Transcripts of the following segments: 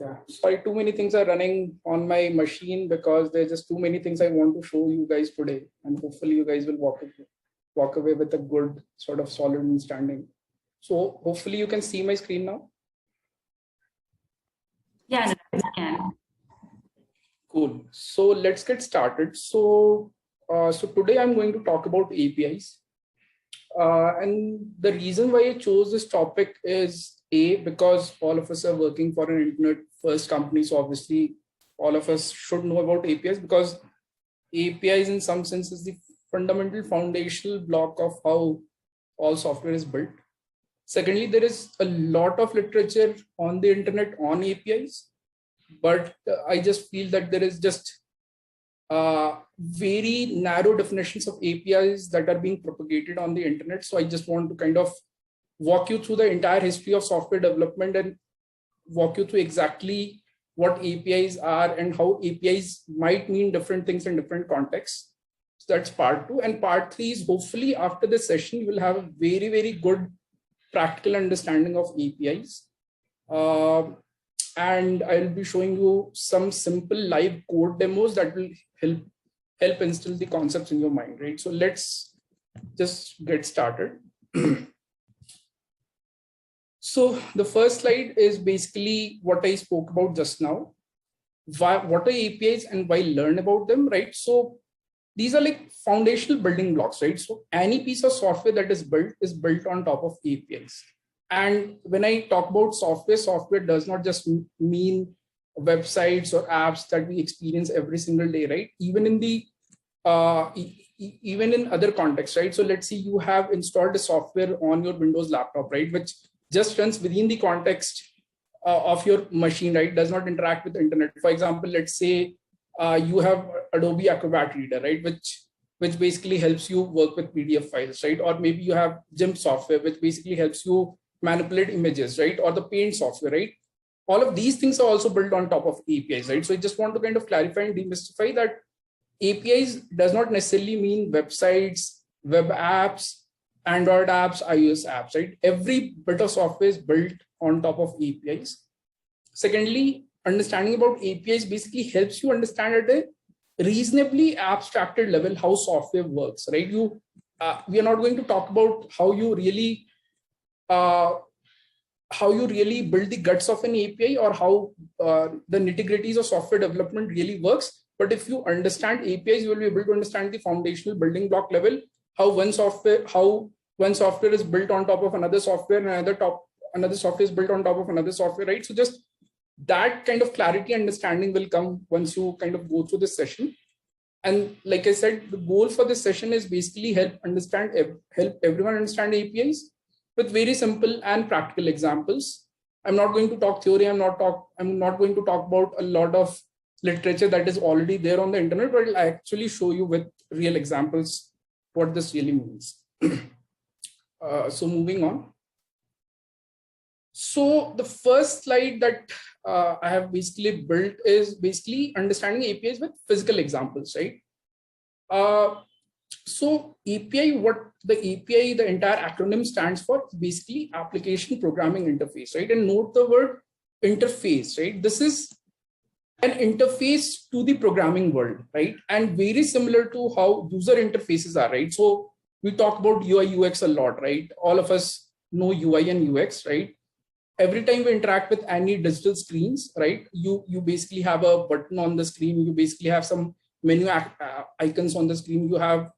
Yeah, sorry, too many things are running on my machine because there's just too many things I want to show you guys today, and hopefully you guys will walk away with a good sort of solid understanding. So hopefully you can see my screen now. Yes, I can. Cool. So let's get started. So today I'm going to talk about APIs. And the reason why I chose this topic is because all of us are working for an internet first company. So obviously all of us should know about APIs, because APIs in some sense is the fundamental foundational block of how all software is built. Secondly, there is a lot of literature on the internet on APIs, but I just feel that there is just very narrow definitions of APIs that are being propagated on the internet. So I just want to kind of walk you through the entire history of software development and walk you through exactly what APIs are and how APIs might mean different things in different contexts. So that's part 2. And part 3 is hopefully after this session, you will have a very, very good practical understanding of APIs. And I'll be showing you some simple live code demos that will help instill the concepts in your mind, right? So let's just get started. So the first slide is basically what I spoke about just now. What are APIs and why learn about them, right? So these are like foundational building blocks, right? So any piece of software that is built on top of APIs. And when I talk about software does not just mean websites or apps that we experience every single day, right? Even in the even in other contexts, right? So let's say you have installed a software on your Windows laptop, right, which just runs within the context of your machine, right? Does not interact with the internet. For example, let's say you have Adobe Acrobat Reader, right, which basically helps you work with PDF files, right? Or maybe you have GIMP software, which basically helps you manipulate images, right? Or the Paint software, right? All of these things are also built on top of APIs, right? So I just want to kind of clarify and demystify that APIs does not necessarily mean websites, web apps, Android apps, iOS apps, right? Every bit of software is built on top of APIs. Secondly, understanding about APIs basically helps you understand at a reasonably abstracted level how software works, right? We are not going to talk about how you really build the guts of an API or how the nitty-gritties of software development really works. But if you understand APIs, you will be able to understand the foundational building block level, how one software is built on top of another software, and another software is built on top of another software, right? So just that kind of clarity understanding will come once you kind of go through this session. And like I said, the goal for this session is basically help everyone understand APIs with very simple and practical examples. I'm not going to talk theory. I'm not going to talk about a lot of literature that is already there on the internet, but I'll actually show you with real examples what this really means. So moving on. So the first slide that I have basically built is basically understanding APIs with physical examples, right? So API, the entire acronym stands for basically application programming interface, right? And note the word interface, right? This is an interface to the programming world, right? And very similar to how user interfaces are, right? So we talk about UI UX a lot, right? All of us know UI and UX, right? Every time we interact with any digital screens, right? You basically have a button on the screen. You basically have some menu icons on the screen. You have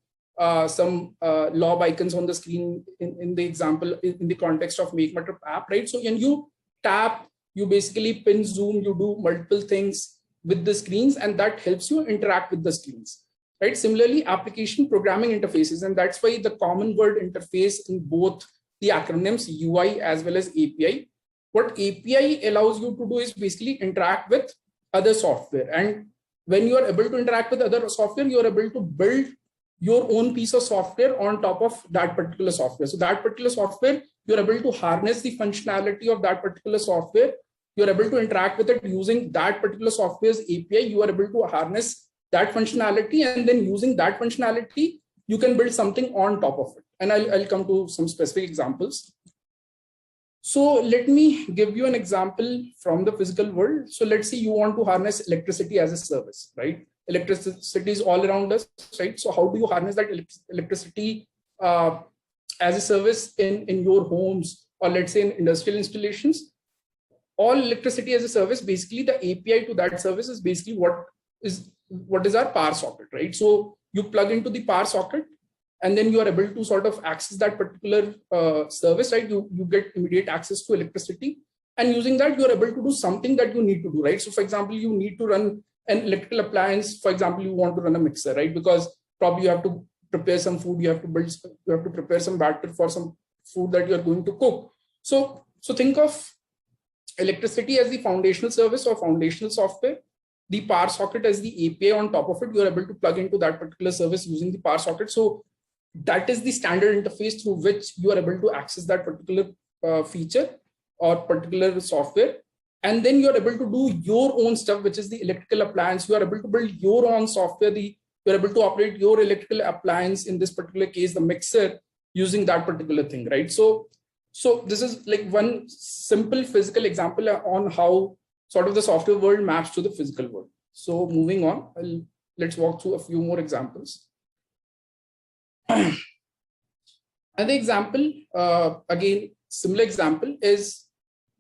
some lob icons on the screen in the example, in the context of Make Matter app, right? So when you tap, you basically pin zoom, you do multiple things with the screens, and that helps you interact with the screens, right? Similarly, application programming interfaces, and that's why the common word interface in both the acronyms UI as well as API. What API allows you to do is basically interact with other software. And when you are able to interact with other software, you are able to build your own piece of software on top of that particular software. So that particular software, you're able to harness the functionality of that particular software. You're able to interact with it using that particular software's API. You are able to harness that functionality, and then using that functionality, you can build something on top of it. And I'll come to some specific examples. So let me give you an example from the physical world. So let's say you want to harness electricity as a service, right? Electricity is all around us, right? So how do you harness that electricity as a service in your homes, or let's say in industrial installations? All electricity as a service, basically the API to that service is basically what is our power socket, right? So you plug into the power socket, and then you are able to sort of access that particular service, right? You get immediate access to electricity, and using that you are able to do something that you need to do, right? So for example, you need to run an electrical appliance. For example, you want to run a mixer, right? Because probably you have to prepare some food, you have to prepare some batter for some food that you are going to cook. So think of electricity as the foundational service or foundational software, the power socket as the API on top of it. You're able to plug into that particular service using the power socket. So that is the standard interface through which you are able to access that particular feature or particular software. And then you're able to do your own stuff, which is the electrical appliance. You are able to build your own software. You're able to operate your electrical appliance, in this particular case, the mixer, using that particular thing, right? So this is like one simple physical example on how sort of the software world maps to the physical world. So moving on, let's walk through a few more examples. Another example, again, similar example is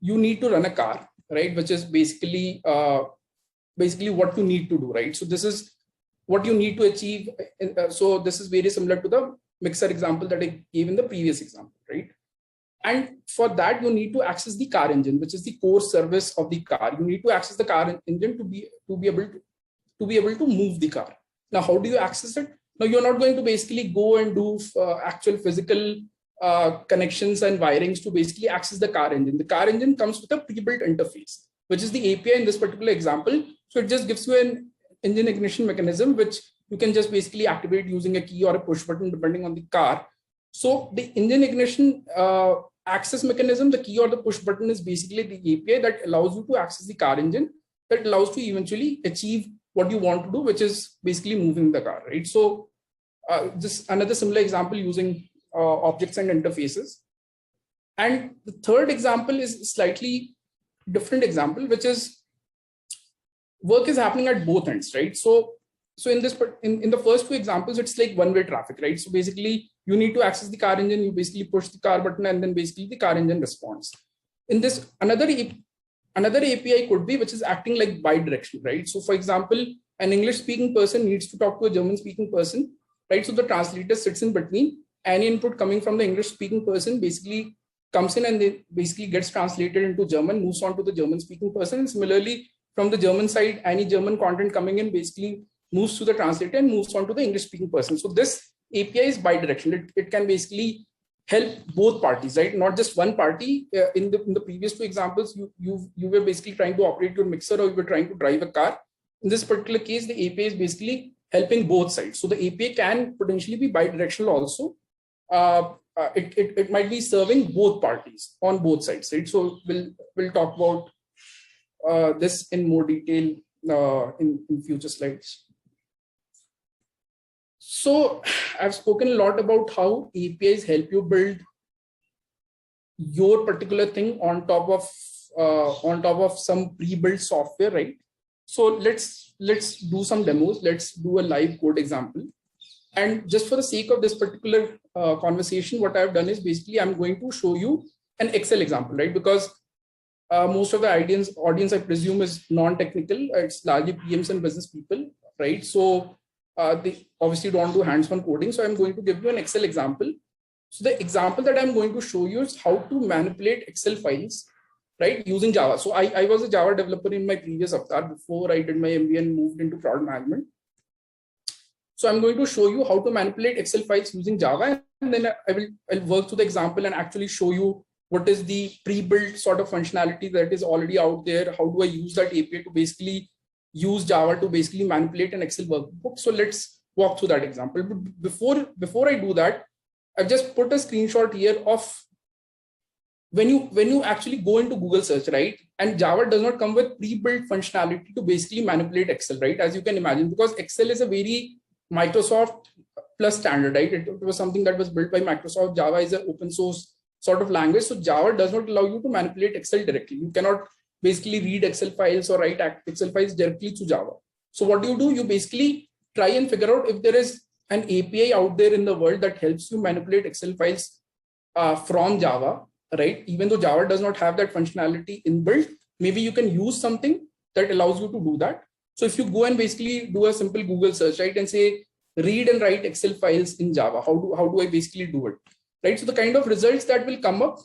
you need to run a car, right? Which is basically what you need to do, right? So this is what you need to achieve. So this is very similar to the mixer example that I gave in the previous example, right? And for that, you need to access the car engine, which is the core service of the car. You need to access the car engine to be able to move the car. Now, how do you access it? Now, you're not going to basically go and do actual physical connections and wirings to basically access the car engine. The car engine comes with a pre-built interface, which is the API in this particular example. So it just gives you an engine ignition mechanism, which you can just basically activate using a key or a push button, depending on the car. So the engine ignition access mechanism, the key or the push button, is basically the API that allows you to access the car engine, that allows you to eventually achieve what you want to do, which is basically moving the car, right? So this another similar example using objects and interfaces. And the third example is a slightly different example, which is work is happening at both ends, right? So in the first two examples, it's like one-way traffic, right? So basically, you need to access the car engine, you basically push the car button, and then basically the car engine responds. In this, another API could be, which is acting like bi-directional, right? So for example, an English-speaking person needs to talk to a German-speaking person, right? So the translator sits in between. Any input coming from the English-speaking person basically comes in and they basically gets translated into German, moves on to the German-speaking person. And similarly, from the German side, any German content coming in basically moves to the translator and moves on to the English-speaking person. So this API is bi-directional. It can basically help both parties, right? Not just one party. In the previous two examples, you were basically trying to operate your mixer, or you were trying to drive a car. In this particular case, the API is basically helping both sides. So the API can potentially be bi-directional also. It might be serving both parties on both sides, right? So we'll talk about this in more detail in future slides. So I've spoken a lot about how APIs help you build your particular thing on top of some pre-built software, right? So let's do some demos. Let's do a live code example. And just for the sake of this particular conversation, what I've done is basically I'm going to show you an Excel example, right? Because most of the audience, I presume, is non-technical. It's largely PMs and business people, right? So they obviously don't do hands-on coding. So I'm going to give you an Excel example. So the example that I'm going to show you is how to manipulate Excel files, right, using Java. So I was a Java developer in my previous avatar before I did my MBA and moved into product management. So I'm going to show you how to manipulate Excel files using Java, and then I'll work through the example and actually show you what is the pre-built sort of functionality that is already out there. How do I use that API to basically use Java to basically manipulate an Excel workbook? So let's walk through that example. But before I do that, I've just put a screenshot here of when you actually go into Google search, right? And Java does not come with pre-built functionality to basically manipulate Excel, right? As you can imagine, because Excel is a very Microsoft plus standard, right? It was something that was built by Microsoft. Java is an open source sort of language. So Java does not allow you to manipulate Excel directly. You cannot basically read Excel files or write Excel files directly to Java. So what do? You basically try and figure out if there is an API out there in the world that helps you manipulate Excel files from Java, right? Even though Java does not have that functionality inbuilt, maybe you can use something that allows you to do that. So if you go and basically do a simple Google search, right, and say, read and write Excel files in Java, how do I basically do it, right? So the kind of results that will come up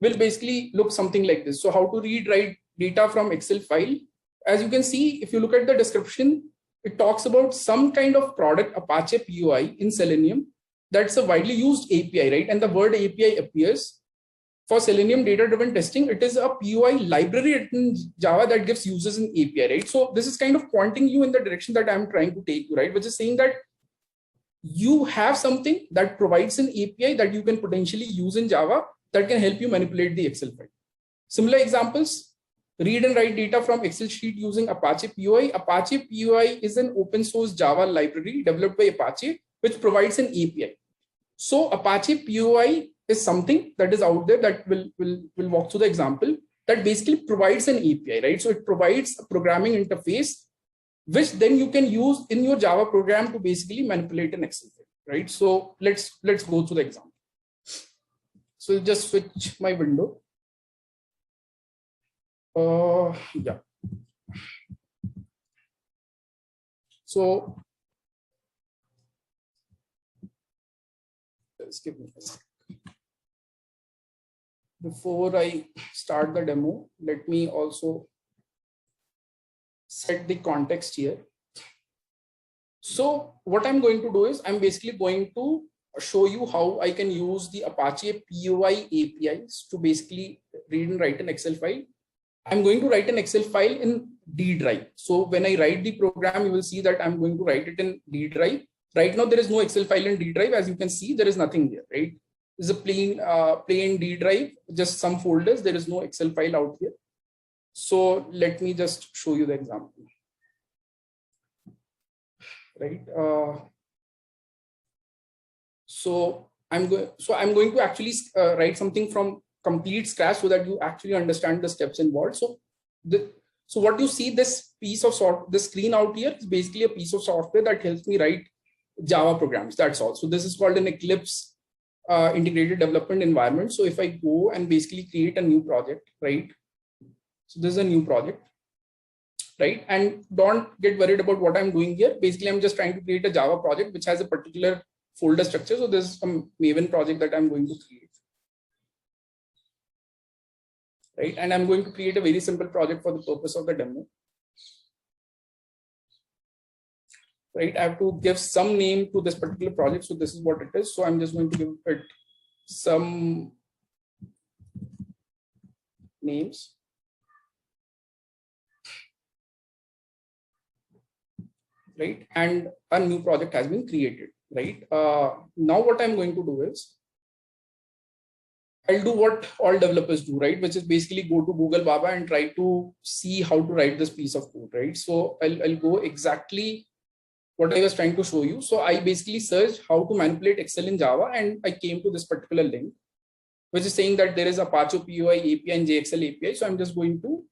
will basically look something like this. So how to read, write data from Excel file. As you can see, if you look at the description, it talks about some kind of product, Apache POI in Selenium. That's a widely used API, right? And the word API appears. For Selenium data-driven testing, it is a POI library written in Java that gives users an API, right? So this is kind of pointing you in the direction that I'm trying to take you, right? Which is saying that you have something that provides an API that you can potentially use in Java that can help you manipulate the Excel file. Similar examples, read and write data from Excel sheet using Apache POI. Apache POI is an open source Java library developed by Apache, which provides an API. So Apache POI is something that is out there that will walk through the example that basically provides an API, right? So it provides a programming interface, which then you can use in your Java program to basically manipulate an Excel file, right? So let's go through the example. So just switch my window. Yeah. So just give me a second. Before I start the demo, let me also set the context here. So what I'm going to do is I'm basically going to show you how I can use the Apache POI APIs to basically read and write an Excel file. I'm going to write an Excel file in D drive. So when I write the program, you will see that I'm going to write it in D drive. Right now, there is no Excel file in D drive. As you can see, there is nothing there, right? This is a plain D drive, just some folders. There is no Excel file out here. So let me just show you the example, right? So I'm going to actually write something from complete scratch so that you actually understand the steps involved. So what you see, this piece of the screen out here is basically a piece of software that helps me write Java programs. That's all. So this is called an Eclipse integrated development environment. So if I go and basically create a new project, right? So this is a new project, right? And don't get worried about what I'm doing here. Basically, I'm just trying to create a Java project which has a particular folder structure. So this is some Maven project that I'm going to create, right? And I'm going to create a very simple project for the purpose of the demo. Right, I have to give some name to this particular project. So this is what it is. So I'm just going to give it some names. Right, and a new project has been created. Right, now what I'm going to do is I'll do what all developers do, right? Which is basically go to Google Baba and try to see how to write this piece of code, right? So I'll go exactly what I was trying to show you. So I basically searched how to manipulate Excel in Java, and I came to this particular link, which is saying that there is Apache POI API and JXL API. So I'm just going to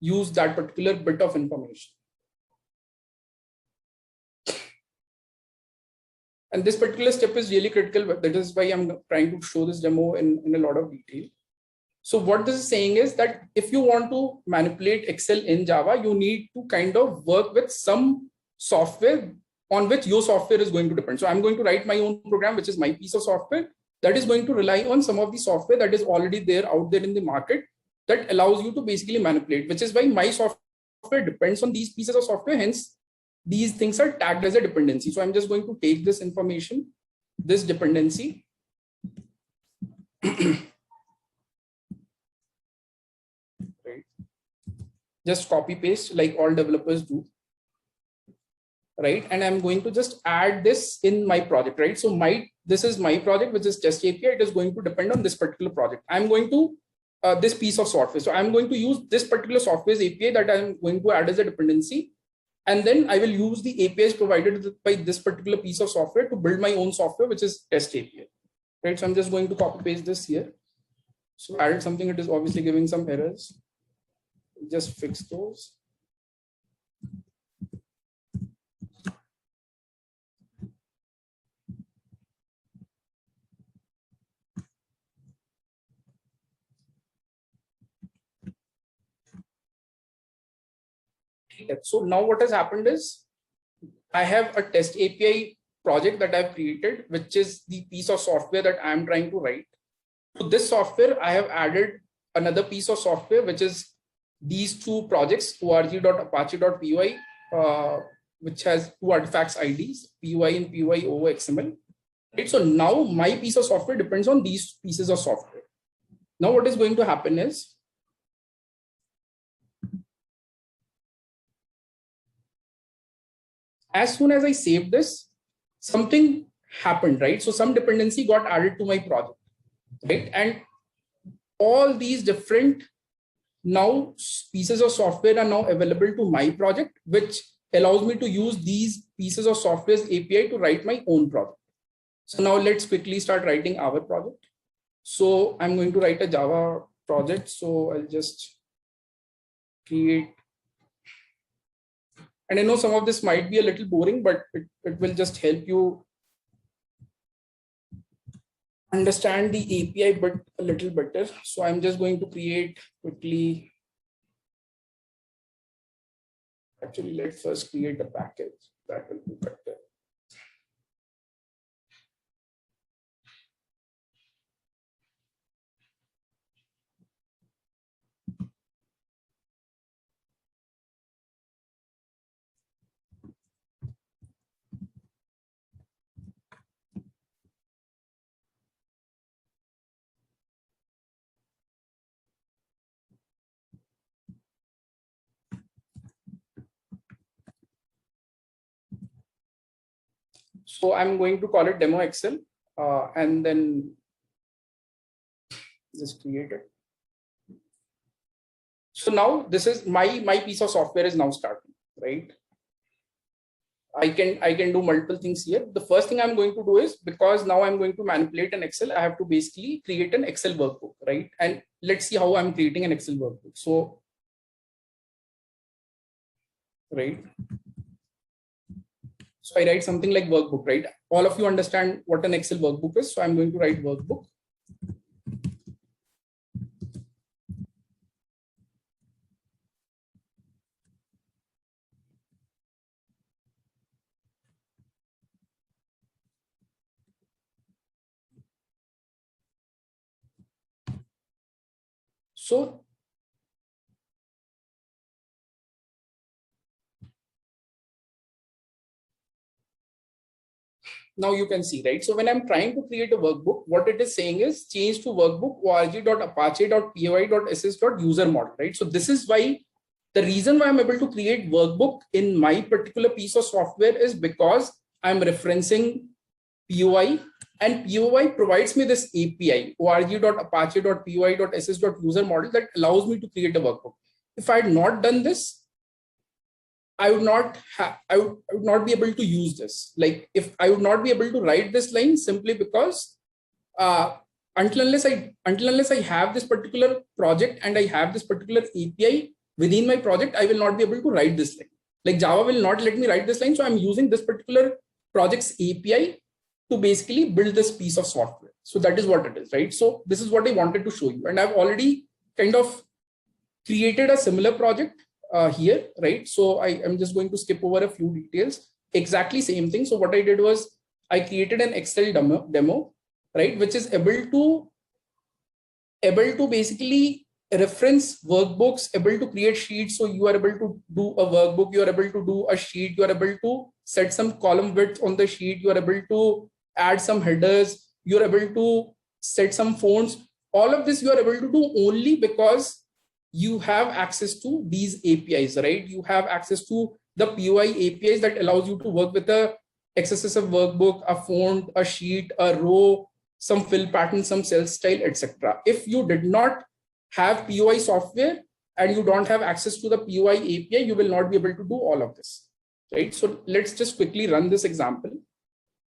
use that particular bit of information. And this particular step is really critical. That is why I'm trying to show this demo in a lot of detail. So what this is saying is that if you want to manipulate Excel in Java, you need to kind of work with some software on which your software is going to depend. So I'm going to write my own program, which is my piece of software that is going to rely on some of the software that is already there out there in the market that allows you to basically manipulate, which is why my software depends on these pieces of software. Hence, these things are tagged as a dependency. So I'm just going to take this information, this dependency, right? Just copy paste like all developers do. Right, and I'm going to just add this in my project, right? So this is my project, which is test API. It is going to depend on this particular project. I'm going to this piece of software. So I'm going to use this particular software's API that I'm going to add as a dependency, and then I will use the APIs provided by this particular piece of software to build my own software, which is test API, right? So I'm just going to copy paste this here. So I added something, it is obviously giving some errors. Just fix those. So now what has happened is I have a test API project that I've created, which is the piece of software that I'm trying to write. To this software, I have added another piece of software, which is these two projects, org.apache.py, which has two artifacts IDs, py and py over XML. Right? So now my piece of software depends on these pieces of software. Now what is going to happen is, as soon as I save this, something happened, right? So some dependency got added to my project, right? And all these different now pieces of software are now available to my project, which allows me to use these pieces of software's API to write my own project. So now let's quickly start writing our project. So I'm going to write a Java project. So I'll just create, and I know some of this might be a little boring, but it will just help you understand the API but a little better. So I'm just going to create quickly. Actually, let's first create a package. That will be better. So I'm going to call it demo Excel and then just create it. So now this is my piece of software is now starting, right? I can do multiple things here. The first thing I'm going to do is, because now I'm going to manipulate an Excel, I have to basically create an Excel workbook, right? And let's see how I'm creating an Excel workbook. So, right. So I write something like workbook, right? All of you understand what an Excel workbook is. So I'm going to write workbook. So now you can see, right? So when I'm trying to create a workbook, what it is saying is change to workbook org.apache.py.ss.user model, right? So this is why the reason why I'm able to create workbook in my particular piece of software is because I'm referencing POI, and POI provides me this API org.apache.py.ss.user model that allows me to create a workbook. If I had not done this, I would not be able to use this. Like if I would not be able to write this line simply because until unless I have this particular project and I have this particular API within my project, I will not be able to write this line. Like Java will not let me write this line. So I'm using this particular project's API to basically build this piece of software. So that is what it is, right? So this is what I wanted to show you. And I've already kind of created a similar project here, right? So I am just going to skip over a few details. Exactly same thing. So what I did was I created an Excel demo, right? Which is able to basically reference workbooks, able to create sheets. So you are able to do a workbook, you are able to do a sheet, you are able to set some column width on the sheet, you are able to add some headers, you are able to set some fonts. All of this you are able to do only because you have access to these APIs, right? You have access to the POI APIs that allows you to work with a XSS workbook, a font, a sheet, a row, some fill pattern, some cell style, etc. If you did not have POI software and you don't have access to the POI API, you will not be able to do all of this, right? So let's just quickly run this example.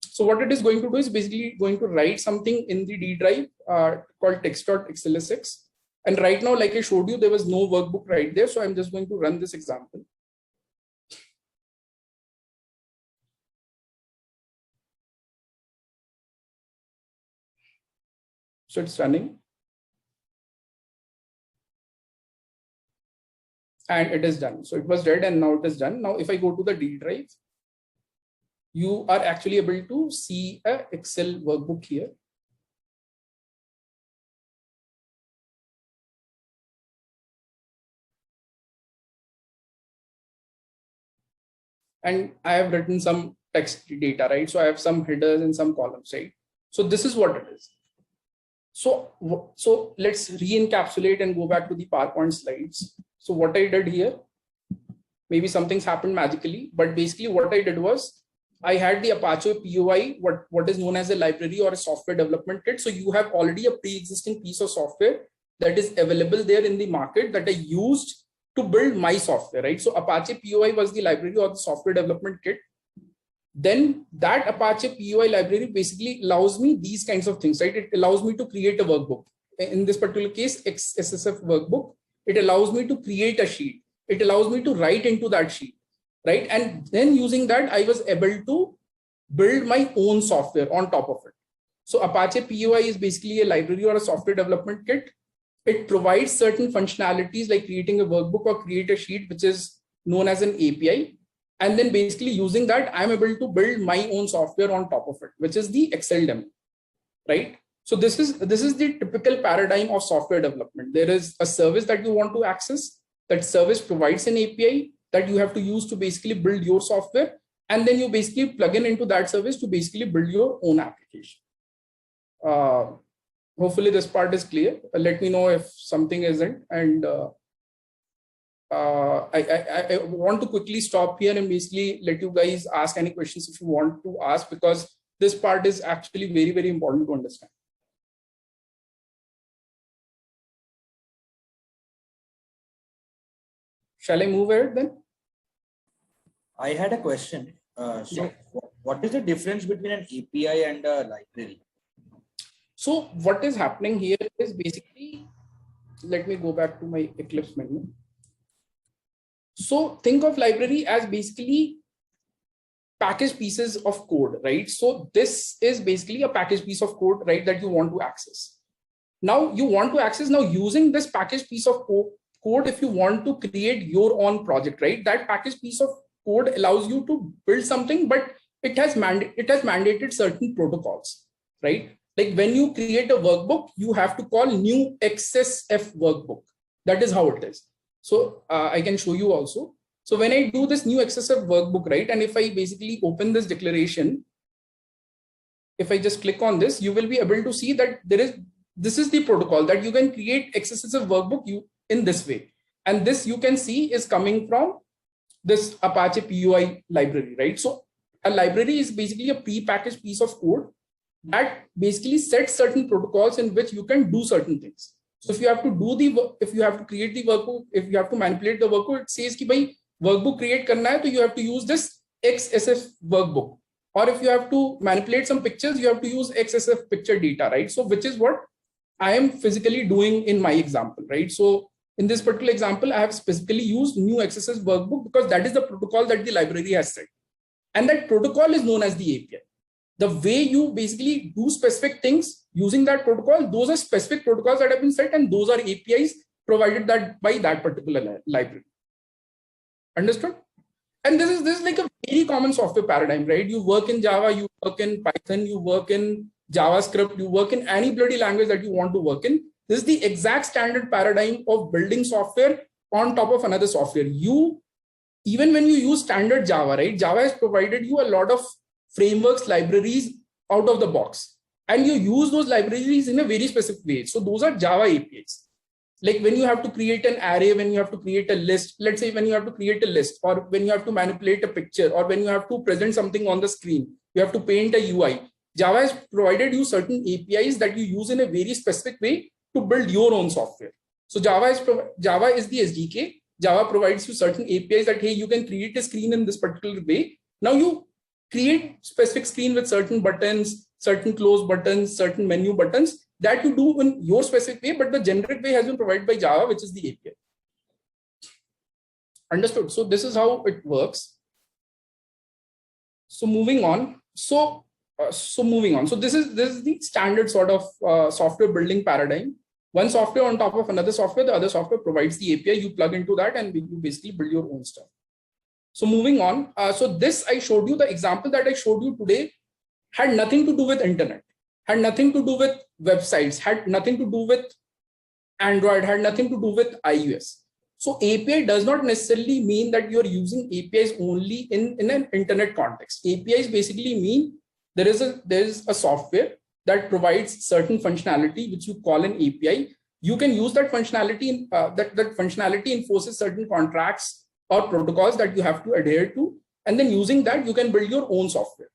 So what it is going to do is basically going to write something in the D drive called text.xlsx. And right now, like I showed you, there was no workbook right there. So I'm just going to run this example. So it's running. And it is done. So it was dead and now it is done. Now, if I go to the D drive, you are actually able to see a Excel workbook here. And I have written some text data, right? So I have some headers and some columns, right? So this is what it is. So let's re-encapsulate and go back to the PowerPoint slides. So what I did here, maybe something's happened magically, but basically what I did was I had the Apache POI, what is known as a library or a software development kit. So you have already a pre-existing piece of software that is available there in the market that I used to build my software, right? So Apache POI was the library or the software development kit. Then that Apache POI library basically allows me these kinds of things, right? It allows me to create a workbook. In this particular case, XSSF workbook, it allows me to create a sheet. It allows me to write into that sheet, right? And then using that, I was able to build my own software on top of it. So Apache POI is basically a library or a software development kit. It provides certain functionalities like creating a workbook or create a sheet, which is known as an API. And then basically using that, I'm able to build my own software on top of it, which is the Excel demo, right? So this is the typical paradigm of software development. There is a service that you want to access. That service provides an API that you have to use to basically build your software. And then you basically plug in into that service to basically build your own application. Hopefully this part is clear. Let me know if something isn't. And I want to quickly stop here and basically let you guys ask any questions if you want to ask, because this part is actually very, very important to understand. Shall I move ahead then? I had a question. What is the difference between an API and a library? So what is happening here is basically, let me go back to my Eclipse menu. So think of library as basically packaged pieces of code, right? So this is basically a packaged piece of code, right, that you want to access. Now you want to access, now using this packaged piece of code, if you want to create your own project, right, that packaged piece of code allows you to build something, but it has mandated certain protocols, right? Like when you create a workbook, you have to call new XSF workbook. That is how it is. So I can show you also. So when I do this new XSF workbook, right, and if I basically open this declaration, if I just click on this, you will be able to see that this is the protocol that you can create XSF workbook in this way. And this you can see is coming from this Apache POI library, right? So a library is basically a pre-packaged piece of code that basically sets certain protocols in which you can do certain things. So if you have to if you have to create the workbook, if you have to manipulate the workbook, it says कि भाई workbook create करना है, तो you have to use this XSF workbook. Or if you have to manipulate some pictures, you have to use XSF picture data, right? So which is what I am physically doing in my example, right? So in this particular example, I have specifically used new XSS workbook because that is the protocol that the library has set. And that protocol is known as the API. The way you basically do specific things using that protocol, those are specific protocols that have been set, and those are APIs provided by that particular library. Understood? And this is like a very common software paradigm, right? You work in Java, you work in Python, you work in JavaScript, you work in any bloody language that you want to work in. This is the exact standard paradigm of building software on top of another software. Even when you use standard Java, right? Java has provided you a lot of frameworks, libraries out of the box, and you use those libraries in a very specific way. So those are Java APIs. Like when you have to create an array, when you have to create a list, let's say when you have to create a list, or when you have to manipulate a picture, or when you have to present something on the screen, you have to paint a UI. Java has provided you certain APIs that you use in a very specific way to build your own software. So Java is the SDK. Java provides you certain APIs that, hey, you can create a screen in this particular way. Now you create specific screen with certain buttons, certain close buttons, certain menu buttons that you do in your specific way, but the generic way has been provided by Java, which is the API. Understood? So this is how it works. So moving on. So this is the standard sort of software building paradigm. One software on top of another software, the other software provides the API, you plug into that and you basically build your own stuff. So moving on. So this, I showed you, the example that I showed you today had nothing to do with internet, had nothing to do with websites, had nothing to do with Android, had nothing to do with iOS. So API does not necessarily mean that you're using APIs only in an internet context. APIs basically mean there is a software that provides certain functionality, which you call an API. You can use that functionality, that functionality enforces certain contracts or protocols that you have to adhere to. And then using that, you can build your own software.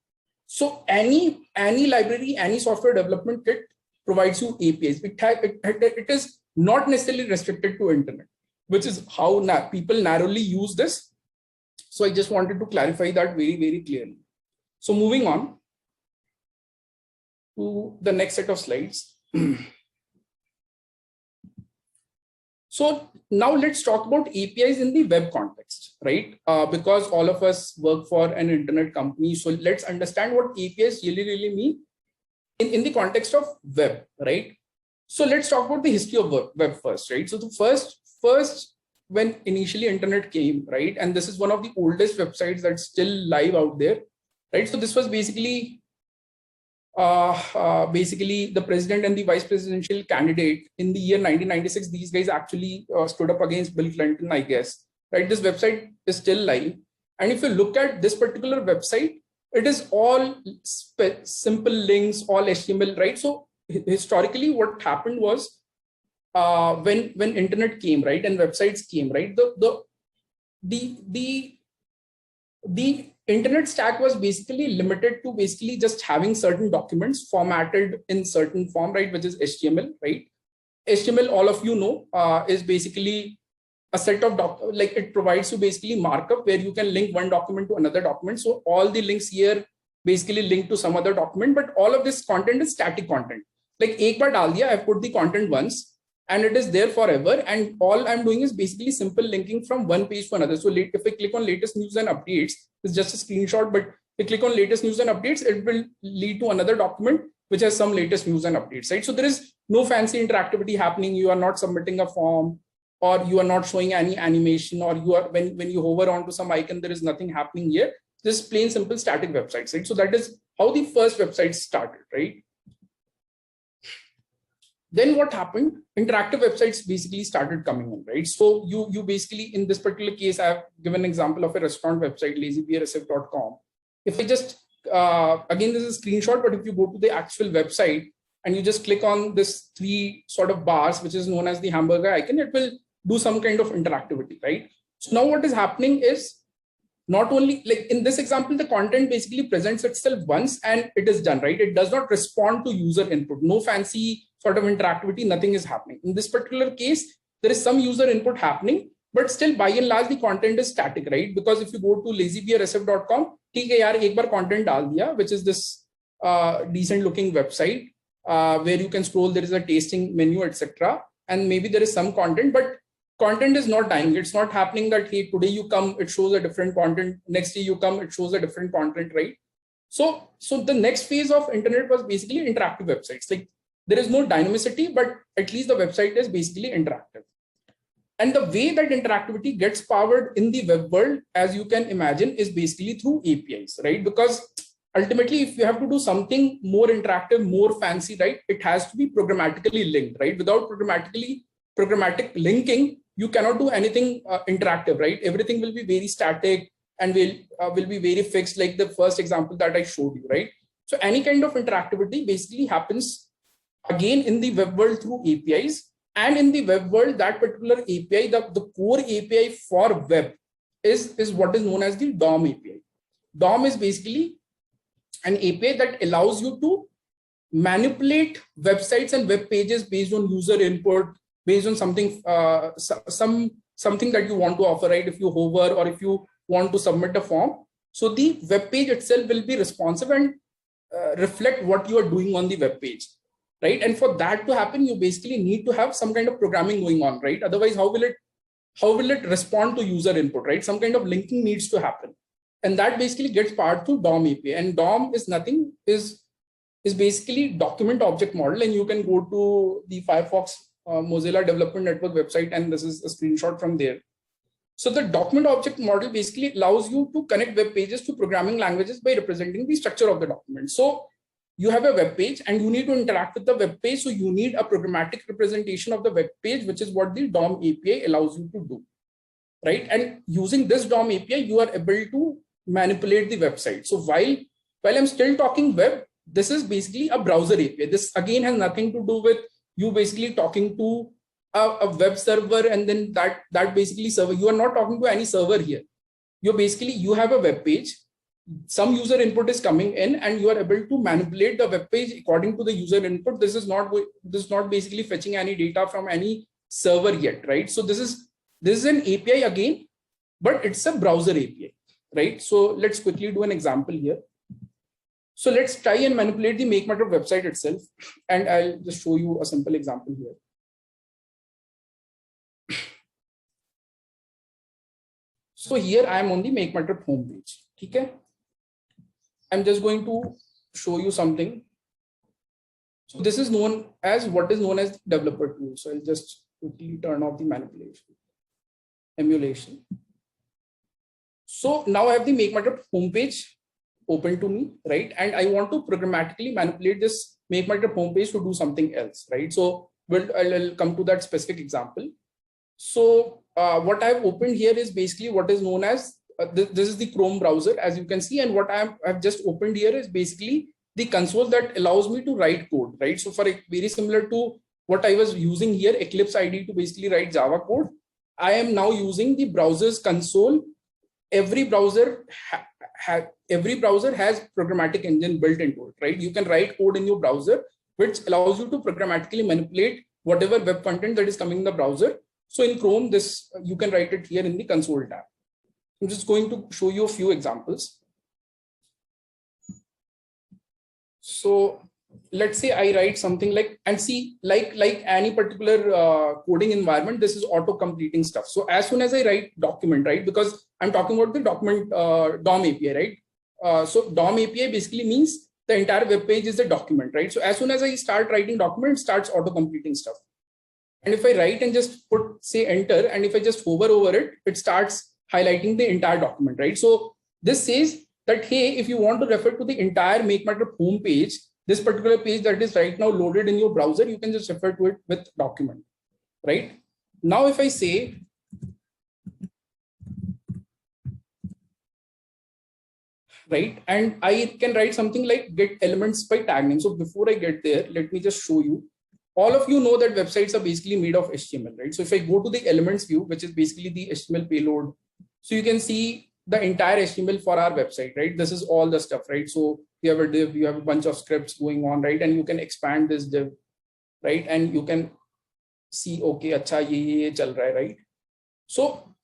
So any library, any software development kit provides you APIs. It is not necessarily restricted to internet, which is how people narrowly use this. So I just wanted to clarify that very, very clearly. So moving on to the next set of slides. So now let's talk about APIs in the web context, right? Because all of us work for an internet company. So let's understand what APIs really mean in the context of web, right? So let's talk about the history of web first, right? So the first when initially internet came, right? And this is one of the oldest websites that's still live out there, right? So this was basically the president and the vice presidential candidate in the year 1996. These guys actually stood up against Bill Clinton, I guess, right? This website is still live. And if you look at this particular website, it is all simple links, all HTML, right? So historically, what happened was when internet came, right, and websites came, right, the internet stack was basically limited to basically just having certain documents formatted in certain form, right, which is HTML, right? HTML, all of you know, is basically a set of like it provides you basically markup where you can link one document to another document. So all the links here basically link to some other document, but all of this content is static content. Like ek baar dal diya, I've put the content once and it is there forever. And all I'm doing is basically simple linking from one page to another. So if I click on latest news and updates, it's just a screenshot, but if I click on latest news and updates, it will lead to another document which has some latest news and updates, right? So there is no fancy interactivity happening. You are not submitting a form, or you are not showing any animation, or you are when you hover onto some icon, there is nothing happening here. Just plain simple static websites, right? So that is how the first website started, right? Then what happened? Interactive websites basically started coming in, right? So you basically, in this particular case, I have given an example of a restaurant website, lazybeersf.com. If I just, again, this is a screenshot, but if you go to the actual website and you just click on this three sort of bars, which is known as the hamburger icon, it will do some kind of interactivity, right? So now what is happening is, not only like in this example, the content basically presents itself once and it is done, right? It does not respond to user input. No fancy sort of interactivity, nothing is happening. In this particular case, there is some user input happening, but still by and large, the content is static, right? Because if you go to lazybeersf.com, theek hai yaar, ek baar content dal diya, which is this decent looking website where you can scroll, there is a tasting menu, etc. And maybe there is some content, but content is not dying. It's not happening that, hey, today you come, it shows a different content. Next day you come, it shows a different content, right? So the next phase of internet was basically interactive websites. Like there is no dynamicity, but at least the website is basically interactive. And the way that interactivity gets powered in the web world, as you can imagine, is basically through APIs, right? Because ultimately, if you have to do something more interactive, more fancy, right, it has to be programmatically linked, right? Without programmatic linking, you cannot do anything interactive, right? Everything will be very static and will be very fixed, like the first example that I showed you, right? So any kind of interactivity basically happens again in the web world through APIs. And in the web world, that particular API, the core API for web is what is known as the DOM API. DOM is basically an API that allows you to manipulate websites and web pages based on user input, based on something something that you want to offer, right? If you hover or if you want to submit a form, So the web page itself will be responsive and reflect what you are doing on the web page, right? And for that to happen, you basically need to have some kind of programming going on, right? Otherwise, how will it respond to user input, right? Some kind of linking needs to happen, and that basically gets powered through DOM API. And DOM is nothing is basically document object model, and you can go to the Firefox Mozilla Development Network website, and this is a screenshot from there. So the document object model basically allows you to connect web pages to programming languages by representing the structure of the document. So you have a web page and you need to interact with the web page. So you need a programmatic representation of the web page, which is what the DOM API allows you to do, right? And using this DOM API, you are able to manipulate the website. So while I'm still talking web, this is basically a browser API. This again has nothing to do with you basically talking to a web server, and then that basically server. You are not talking to any server here. You have a web page. Some user input is coming in, and you are able to manipulate the web page according to the user input. This is not basically fetching any data from any server yet, right? So this is an API again, but it's a browser API, right? So let's quickly do an example here. So let's try and manipulate the MakeMyTrip website itself, and I'll just show you a simple example here. So here I am on the MakeMyTrip homepage. Okay. I'm just going to show you something. So this is known as what is known as developer tool. So I'll just quickly turn off the emulation. So now I have the MakeMyTrip homepage open to me, right? And I want to programmatically manipulate this MakeMyTrip homepage to do something else, right? So I'll come to that specific example. So what I've opened here is basically what is known as this is the Chrome browser, as you can see, and what I've just opened here is basically the console that allows me to write code, right? So for very similar to what I was using here, Eclipse IDE to basically write Java code, I am now using the browser's console. Every browser has programmatic engine built into it, right? You can write code in your browser, which allows you to programmatically manipulate whatever web content that is coming in the browser. So in Chrome, you can write it here in the console tab. I'm just going to show you a few examples. So let's say I write something like, and see, like any particular coding environment, this is auto completing stuff. So as soon as I write document, right, because I'm talking about the document DOM API, right? So DOM API basically means the entire web page is a document, right? So as soon as I start writing document, it starts auto completing stuff. And if I write and just say enter, and if I just hover over it, it starts highlighting the entire document, right? So this says that, hey, if you want to refer to the entire MakeMyTrip home page, this particular page that is right now loaded in your browser, you can just refer to it with document, right? Now, if I say, right, and I can write something like get elements by tag name. So before I get there, let me just show you. All of you know that websites are basically made of HTML, right? So if I go to the elements view, which is basically the HTML payload, so you can see the entire HTML for our website, right? This is all the stuff, right? So you have a div, you have a bunch of scripts going on, right? And you can expand this div, right? And you can see, okay, acha, ye chal raha hai, right? So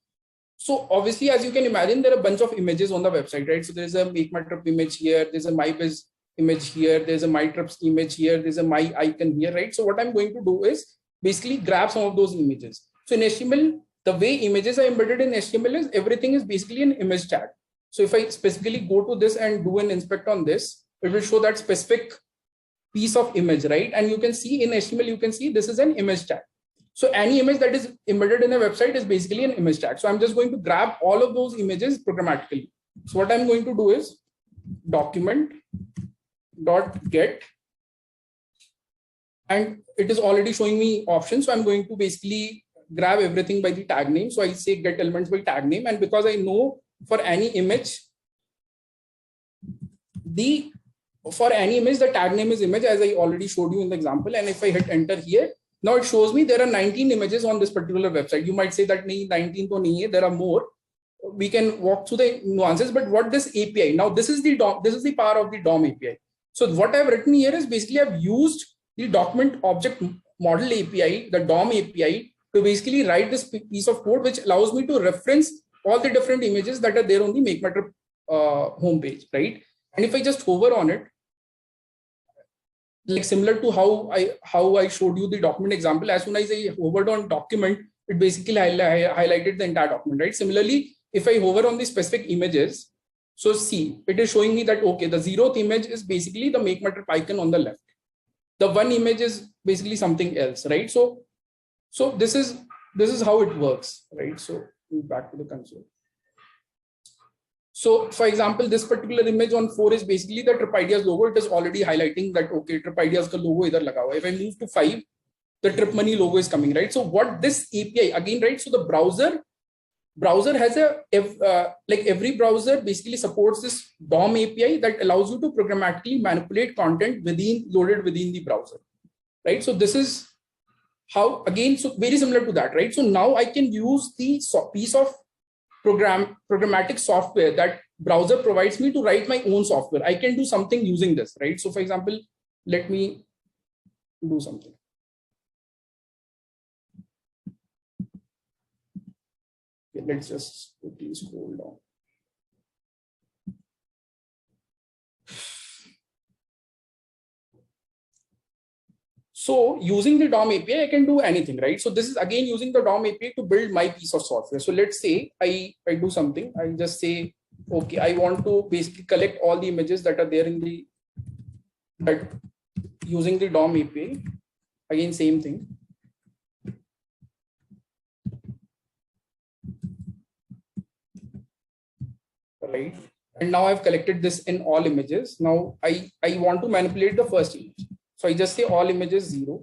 obviously, as you can imagine, there are a bunch of images on the website, right? So there's a MakeMyTrip image here, there's a MyBiz image here, there's a MyTrips image here, there's a My icon here, right? So what I'm going to do is basically grab some of those images. So in HTML, the way images are embedded in HTML is everything is basically an image tag. So if I specifically go to this and do an inspect on this, it will show that specific piece of image, right? And you can see in HTML, you can see this is an image tag. So any image that is embedded in a website is basically an image tag. So I'm just going to grab all of those images programmatically. So what I'm going to do is document.get, and it is already showing me options. So I'm going to basically grab everything by the tag name. So I say get elements by tag name. And because I know for any image, the tag name is image, as I already showed you in the example. And if I hit enter here, now it shows me there are 19 images on this particular website. You might say that 19 to nahi hai, there are more. We can walk through the nuances, but what this API, now this is the power of the DOM API. So what I've written here is basically I've used the document object model API, the DOM API, to basically write this piece of code, which allows me to reference all the different images that are there on the MakeMyTrip home page, right? And if I just hover on it, like similar to how I showed you the document example, as soon as I hovered on document, it basically highlighted the entire document, right? Similarly, if I hover on the specific images, so see, it is showing me that, okay, the 0th image is basically the make my trip icon on the left. The one image is basically something else, right? So this is how it works, right? So back to the console. So for example, this particular image on 4 is basically the Tripidia's logo. It is already highlighting that, okay, Tripidia's logo idhar laga hua. If I move to 5, the Trip Money logo is coming, right? So what this API again, right? So the browser has like every browser basically supports this DOM API that allows you to programmatically manipulate content loaded within the browser, right? So this is how, again, so very similar to that, right? So now I can use the piece of programmatic software that browser provides me to write my own software. I can do something using this, right? So for example, let me do something. Okay, let's just quickly scroll down. So using the DOM API, I can do anything, right? So this is again using the DOM API to build my piece of software. So let's say I do something. I just say, okay, I want to basically collect all the images that are there in the, but using the DOM API, again, same thing. Right. And now I've collected this in all images. Now I want to manipulate the first image. So I just say all images 0.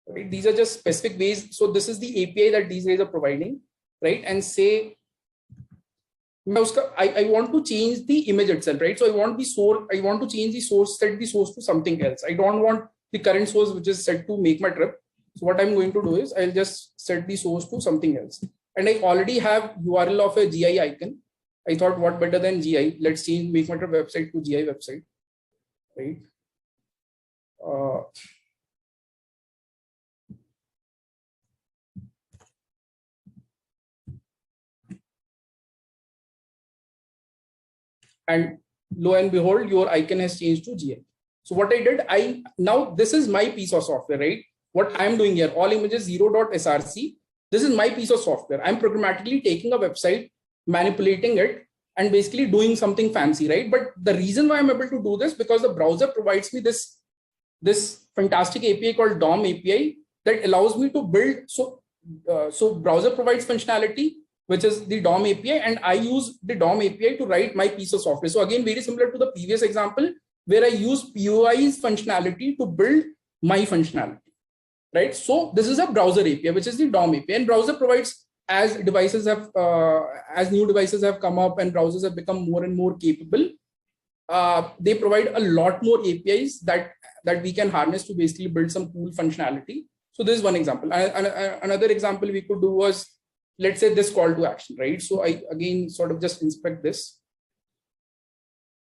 Right. These are just specific ways. So this is the API that these guys are providing, right? And say, I want to change the image itself, right? So I want to change the source, set the source to something else. I don't want the current source, which is set to make my trip. So what I'm going to do is I'll just set the source to something else. And I already have URL of a GI icon. I thought, what better than GI? Let's change make my trip website to GI website, right? And lo and behold, your icon has changed to GI. So what I did, now this is my piece of software, right? What I'm doing here, all images 0.src. This is my piece of software. I'm programmatically taking a website, manipulating it, and basically doing something fancy, right? But the reason why I'm able to do this, because the browser provides me this fantastic API called DOM API that allows me to build. So browser provides functionality, which is the DOM API, and I use the DOM API to write my piece of software. So again, very similar to the previous example, where I use POI's functionality to build my functionality, right? So this is a browser API, which is the DOM API, and browser provides, as new devices have come up and browsers have become more and more capable, they provide a lot more APIs that we can harness to basically build some cool functionality. So this is one example. Another example we could do was, let's say, this call to action, right? So I again sort of just inspect this,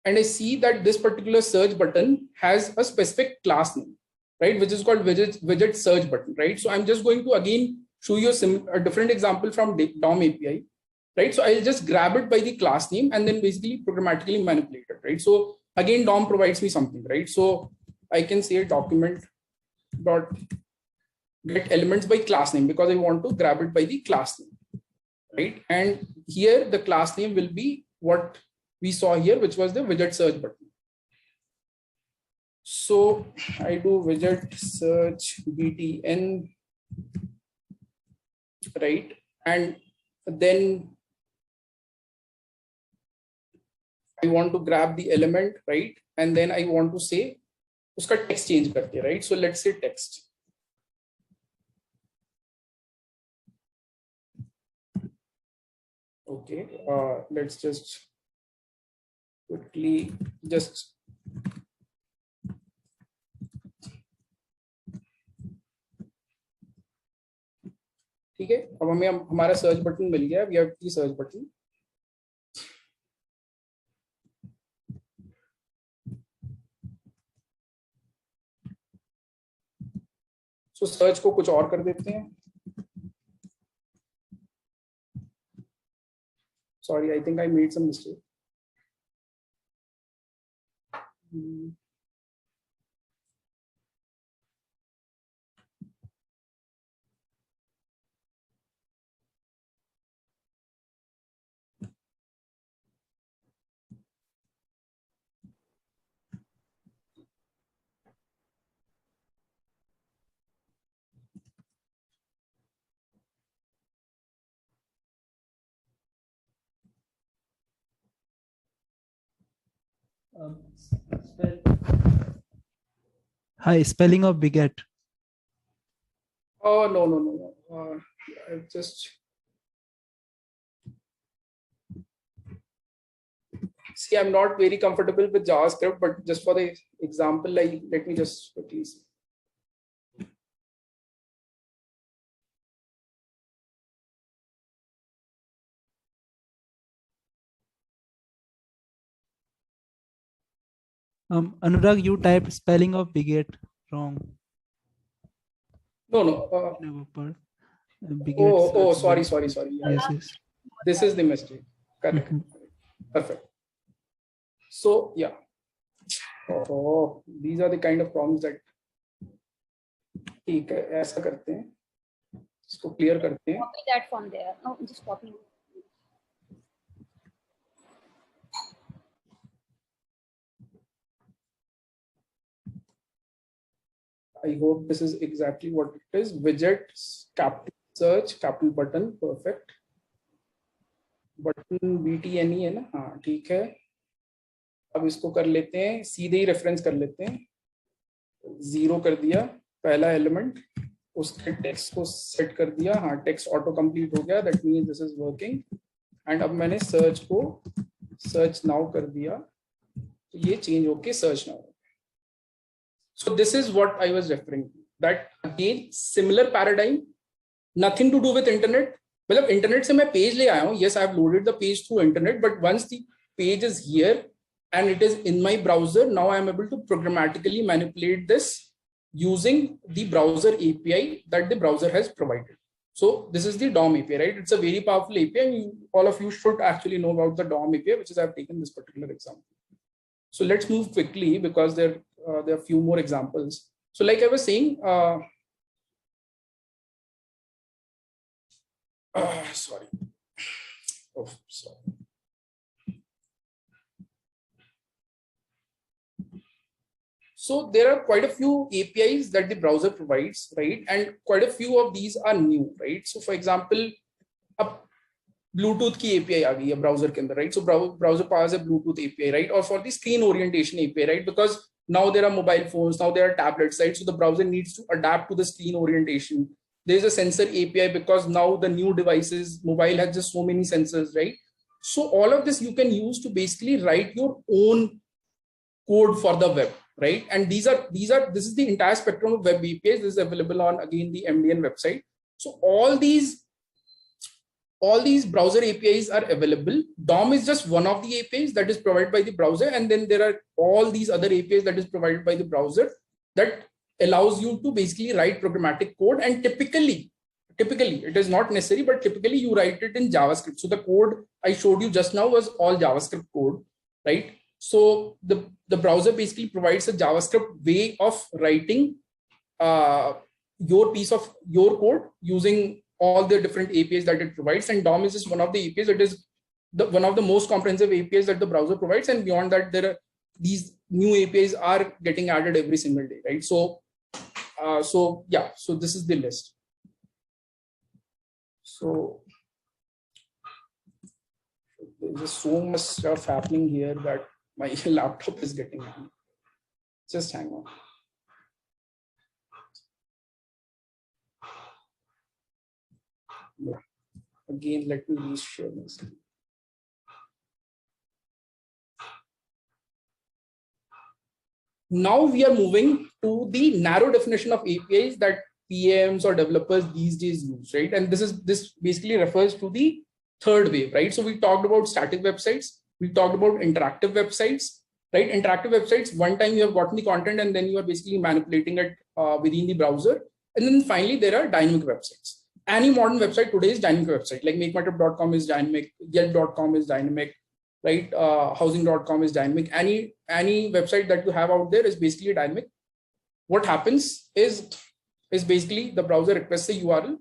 and I see that this particular search button has a specific class name, right, which is called widget search button, right? So I'm just going to again show you a different example from DOM API, right? So I'll just grab it by the class name and then basically programmatically manipulate it, right? So again, DOM provides me something, right? So I can say document dot get elements by class name, because I want to grab it by the class name, right? And here the class name will be what we saw here, which was the widget search button. So I do widget search btn, right? And then I want to grab the element, right? And then I want to say uska text change karte, right? So let's say text. Okay, let's just quickly just ठीक है. अब हमें हमारा search button मिल गया. We have the search button. So search को कुछ और कर देते हैं. Sorry, I think I made some mistake. Hi, spelling of beget. Oh, no. I just see, I'm not very comfortable with JavaScript, but just for the example, like, let me just quickly see. Anurag, you typed spelling of beget wrong. No. Never part. Beget Oh, search sorry. Yes, yes. This is the mistake. Correct. Perfect. So, yeah. Oh, these are the kind of problems that ठीक है ऐसा करते हैं इसको clear करते हैं. Copy that from there. No, just copy. I hope this is exactly what it is. Widgets, capital search, capital button, perfect. Button BTNE है ना, हाँ ठीक है. अब इसको कर लेते हैं, सीधे ही रेफरेंस कर लेते हैं. 0 कर दिया पहला एलिमेंट, उसके टेक्स्ट को सेट कर दिया. हाँ, टेक्स्ट ऑटो कंप्लीट हो गया, that means this is working. And अब मैंने सर्च को सर्च नाउ कर दिया, तो ये चेंज होके search now. So this is what I was referring to. That again similar paradigm, nothing to do with internet. मतलब internet से मैं पेज ले आया हूँ. Yes, I have loaded the page through internet, but once the page is here and it is in my browser, now I am able to programmatically manipulate this using the browser API that the browser has provided. So this is the DOM API, right? It's a very powerful API, and all of you should actually know about the DOM API, which is I've taken this particular example. So let's move quickly because there are a few more examples. So like I was saying, sorry. Oh, sorry. So there are quite a few APIs that the browser provides, right? And quite a few of these are new, right? So for example, a Bluetooth की API आ गई है browser के अंदर, right? So browser powers a Bluetooth API, right? Or for the screen orientation API, right? Because now there are mobile phones, now there are tablets, right? So the browser needs to adapt to the screen orientation. There is a sensor API because now the new devices, mobile has just so many sensors, right? So all of this you can use to basically write your own code for the web, right? And this is the entire spectrum of web APIs. This is available on, again, the MDN website. So all these browser APIs are available. DOM is just one of the APIs that is provided by the browser. And then there are all these other APIs that is provided by the browser that allows you to basically write programmatic code. And typically, it is not necessary, but typically you write it in JavaScript. So the code I showed you just now was all JavaScript code, right? So the browser basically provides a JavaScript way of writing your piece of your code using all the different APIs that it provides. And DOM is just one of the APIs. It is one of the most comprehensive APIs that the browser provides. And beyond that, there are these new APIs are getting added every single day, right? So yeah, so this is the list. So there's just so much stuff happening here that my laptop is getting on. Just hang on. Yeah. Again, let me reshare my screen. Now we are moving to the narrow definition of APIs that PMs or developers these days use, right? And this basically refers to the third wave, right? So we talked about static websites, we talked about interactive websites, right? Interactive websites, one time you have gotten the content and then you are basically manipulating it within the browser. And then finally, there are dynamic websites. any modern website today is dynamic website. Like makemytrip.com is dynamic, yelp.com is dynamic, right? Housing.com is dynamic. Any website that you have out there is basically dynamic. What happens is basically the browser requests a URL,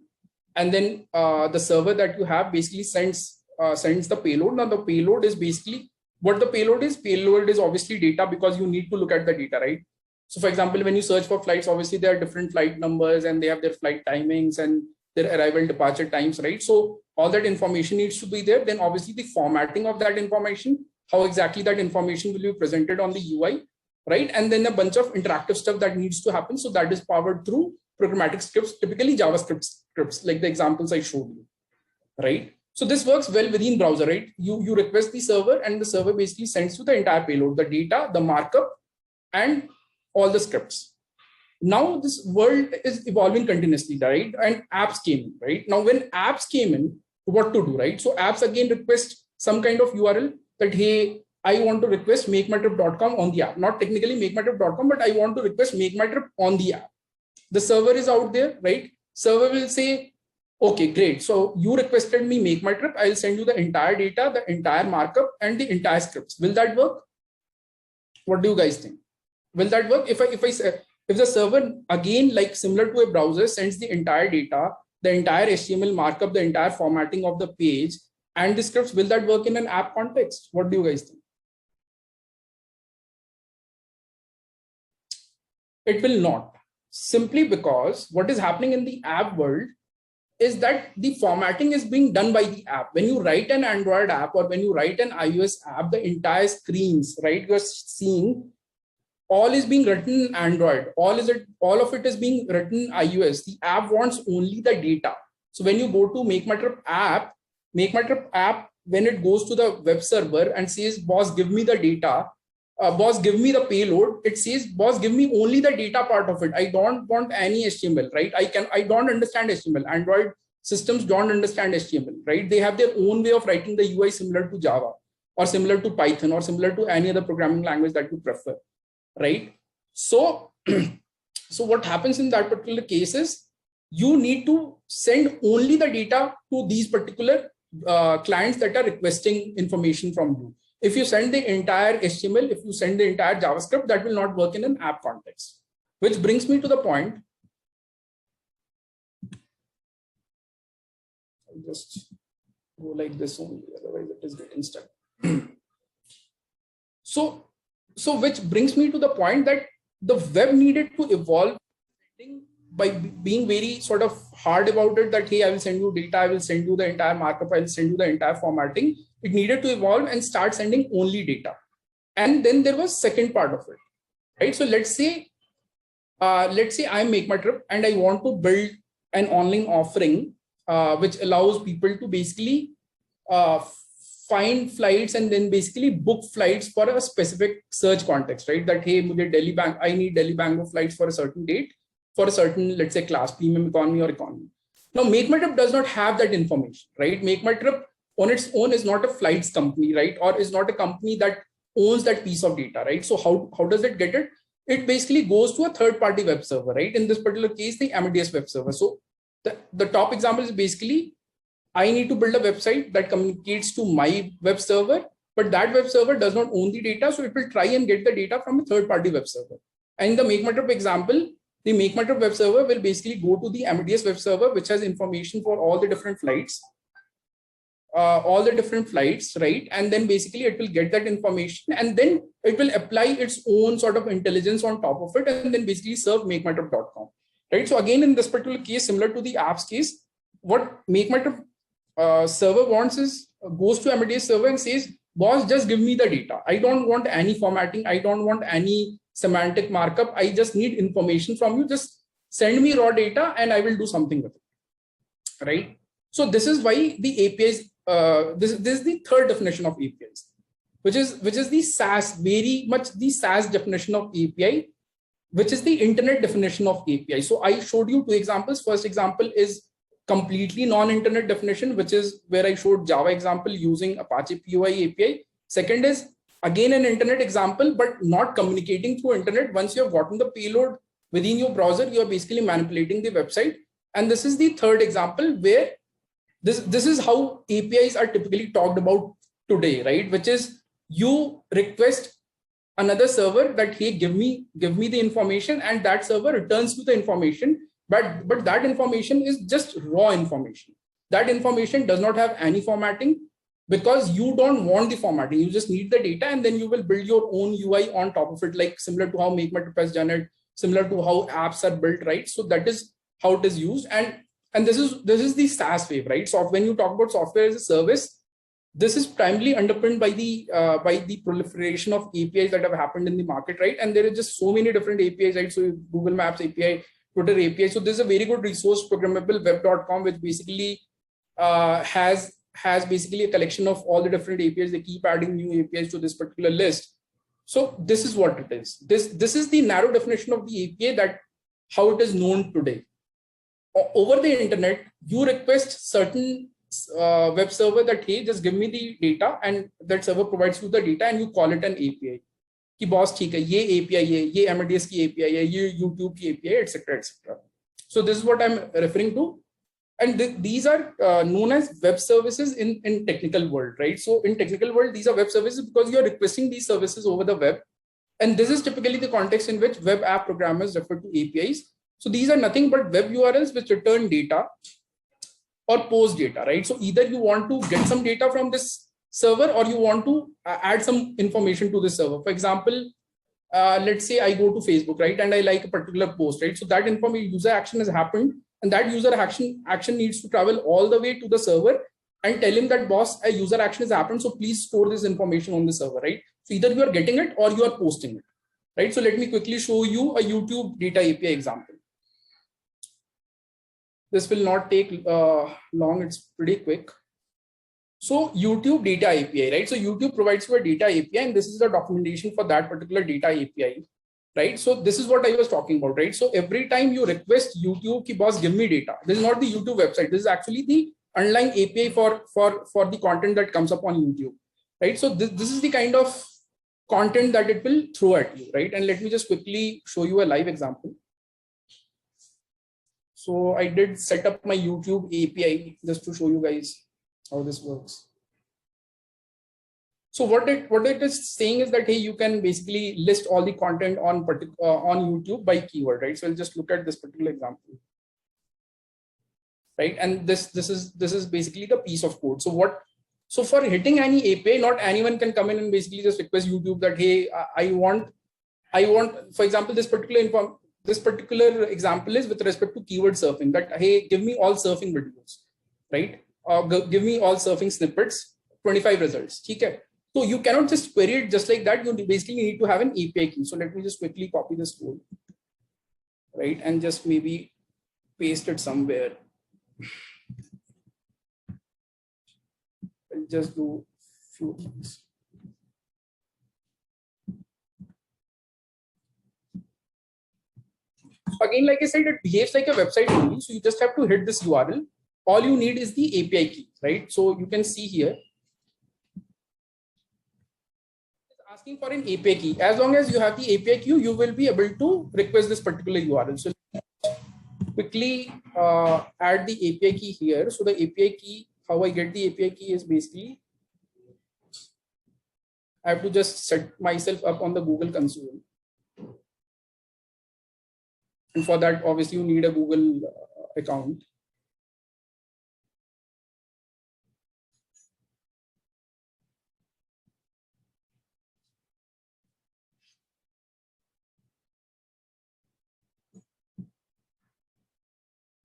and then the server that you have basically sends the payload. Now the payload is basically what the payload is. Payload is obviously data, because you need to look at the data, right? So for example, when you search for flights, obviously there are different flight numbers and they have their flight timings and their arrival departure times, right? So all that information needs to be there. Then obviously the formatting of that information, how exactly that information will be presented on the UI, right? And then a bunch of interactive stuff that needs to happen. So that is powered through programmatic scripts, typically JavaScript scripts, like the examples I showed you, right? So this works well within browser, right? You request the server, and the server basically sends you the entire payload, the data, the markup, and all the scripts. Now this world is evolving continuously, right? And apps came in, right? Now when apps came in, what to do, right? So apps again request some kind of URL that, hey, I want to request makemytrip.com on the app. Not technically makemytrip.com, but I want to request makemytrip on the app. The server is out there, right? Server will say, okay, great. So you requested me makemytrip. I'll send you the entire data, the entire markup, and the entire scripts. Will that work? What do you guys think? Will that work? If the server, again, like similar to a browser, sends the entire data, the entire HTML markup, the entire formatting of the page, and the scripts, will that work in an app context? What do you guys think? It will not, simply because what is happening in the app world is that the formatting is being done by the app. When you write an Android app or when you write an iOS app, the entire screens, right, you're seeing, all is being written in Android. All of it is being written in iOS. The app wants only the data. So when you go to MakeMyTrip app, when it goes to the web server and says, boss, give me the data, boss, give me the payload, it says, boss, give me only the data part of it. I don't want any HTML, right? I don't understand HTML. Android systems don't understand HTML, right? They have their own way of writing the UI similar to Java or similar to Python or similar to any other programming language that you prefer, right? So, so what happens in that particular case is you need to send only the data to these particular clients that are requesting information from you. If you send the entire HTML, if you send the entire JavaScript, that will not work in an app context. Which brings me to the point. I'll just go like this only, otherwise it is getting stuck. So which brings me to the point that the web needed to evolve by being very sort of hard about it, that, hey, I will send you data, I will send you the entire markup, I will send you the entire formatting. It needed to evolve and start sending only data. And then there was second part of it, right? So let's say I MakeMyTrip and I want to build an online offering which allows people to basically find flights and then basically book flights for a specific search context, right? That, hey, I need Delhi Bangalore flights for a certain date, for a certain, let's say, class, premium economy or economy. Now, MakeMyTrip does not have that information, right? MakeMyTrip on its own is not a flights company, right? Or is not a company that owns that piece of data, right? So how does it get it? It basically goes to a third-party web server, right? In this particular case, the Amadeus web server. So the top example is basically, I need to build a website that communicates to my web server, but that web server does not own the data. So it will try and get the data from a third-party web server. And in the MakeMyTrip example, the MakeMyTrip web server will basically go to the Amadeus web server, which has information for all the different flights, right? And then basically it will get that information and then it will apply its own sort of intelligence on top of it and then basically serve MakeMyTrip.com, right? So again, in this particular case, similar to the apps case, what MakeMyTrip server wants is, goes to Amadeus server and says, boss, just give me the data. I don't want any formatting. I don't want any semantic markup. I just need information from you. Just send me raw data and I will do something with it, right? So this is why the APIs, this is the third definition of APIs, which is the SaaS, very much the SaaS definition of API, which is the internet definition of API. So I showed you two examples. First example is completely non-internet definition, which is where I showed Java example using Apache POI API. Second is again an internet example, but not communicating through internet. Once you have gotten the payload within your browser, you are basically manipulating the website And this is the third example where this is how APIs are typically talked about today, right? Which is you request another server that, hey, give me the information, and that server returns you the information. But that information is just raw information. That information does not have any formatting, because you don't want the formatting. You just need the data, and then you will build your own UI on top of it, like similar to how MakeMyTrip has done it, similar to how apps are built, right? So that is how it is used. And this is the SaaS wave, right? So when you talk about software as a service, this is primarily underpinned by the proliferation of APIs that have happened in the market, right? And there are just so many different APIs, right? So Google Maps API, Twitter API. So there's a very good resource, programmableweb.com, which basically has basically a collection of all the different APIs. They keep adding new APIs to this particular list. So this is what it is. This is the narrow definition of the API, that how it is known today. Over the internet, you request certain web server that, hey, just give me the data, and that server provides you the data, and you call it an API. कि boss ठीक है, ये API है, ये Amadeus की API है, ये YouTube की API, etc., etc. So this is what I'm referring to, and these are known as web services in technical world, right? So in technical world, these are web services because you are requesting these services over the web, and this is typically the context in which web app programmers refer to APIs. So these are nothing but web URLs which return data or post data, right? So either you want to get some data from this server, or you want to add some information to this server. For example, let's say I go to Facebook, right? And I like a particular post, right? So that information, user action has happened, and that user action needs to travel all the way to the server and tell him that, boss, a user action has happened, so please store this information on the server, right? So either you are getting it or you are posting it, right? So let me quickly show you a YouTube data API example. This will not take long, it's pretty quick. So YouTube data API, right? So YouTube provides you a data API, and this is the documentation for that particular data API, right? So this is what I was talking about, right? So every time you request YouTube, ki boss, give me data. This is not the YouTube website. This is actually the underlying API for the content that comes up on YouTube, right? So this is the kind of content that it will throw at you, right? And let me just quickly show you a live example. So I did set up my YouTube API just to show you guys how this works. So what it is saying is that, hey, you can basically list all the content on YouTube by keyword, right? So I'll just look at this particular example, right? And this is basically the piece of code. So for hitting any API, not anyone can come in and basically just request YouTube that, hey, I want, for example, this particular example is with respect to keyword surfing, that, hey, give me all surfing videos, right? Give me all surfing snippets, 25 results. Okay. So you cannot just query it just like that. You basically need to have an API key. So let me just quickly copy this code, right? And just maybe paste it somewhere. I'll just do a few things. Again, like I said, it behaves like a website only. So you just have to hit this URL. All you need is the API key, right? So you can see here, it's asking for an API key. As long as you have the API key, you will be able to request this particular URL. So quickly add the API key here. So the API key, how I get the API key is basically, I have to just set myself up on the Google console. And for that, obviously, you need a Google account.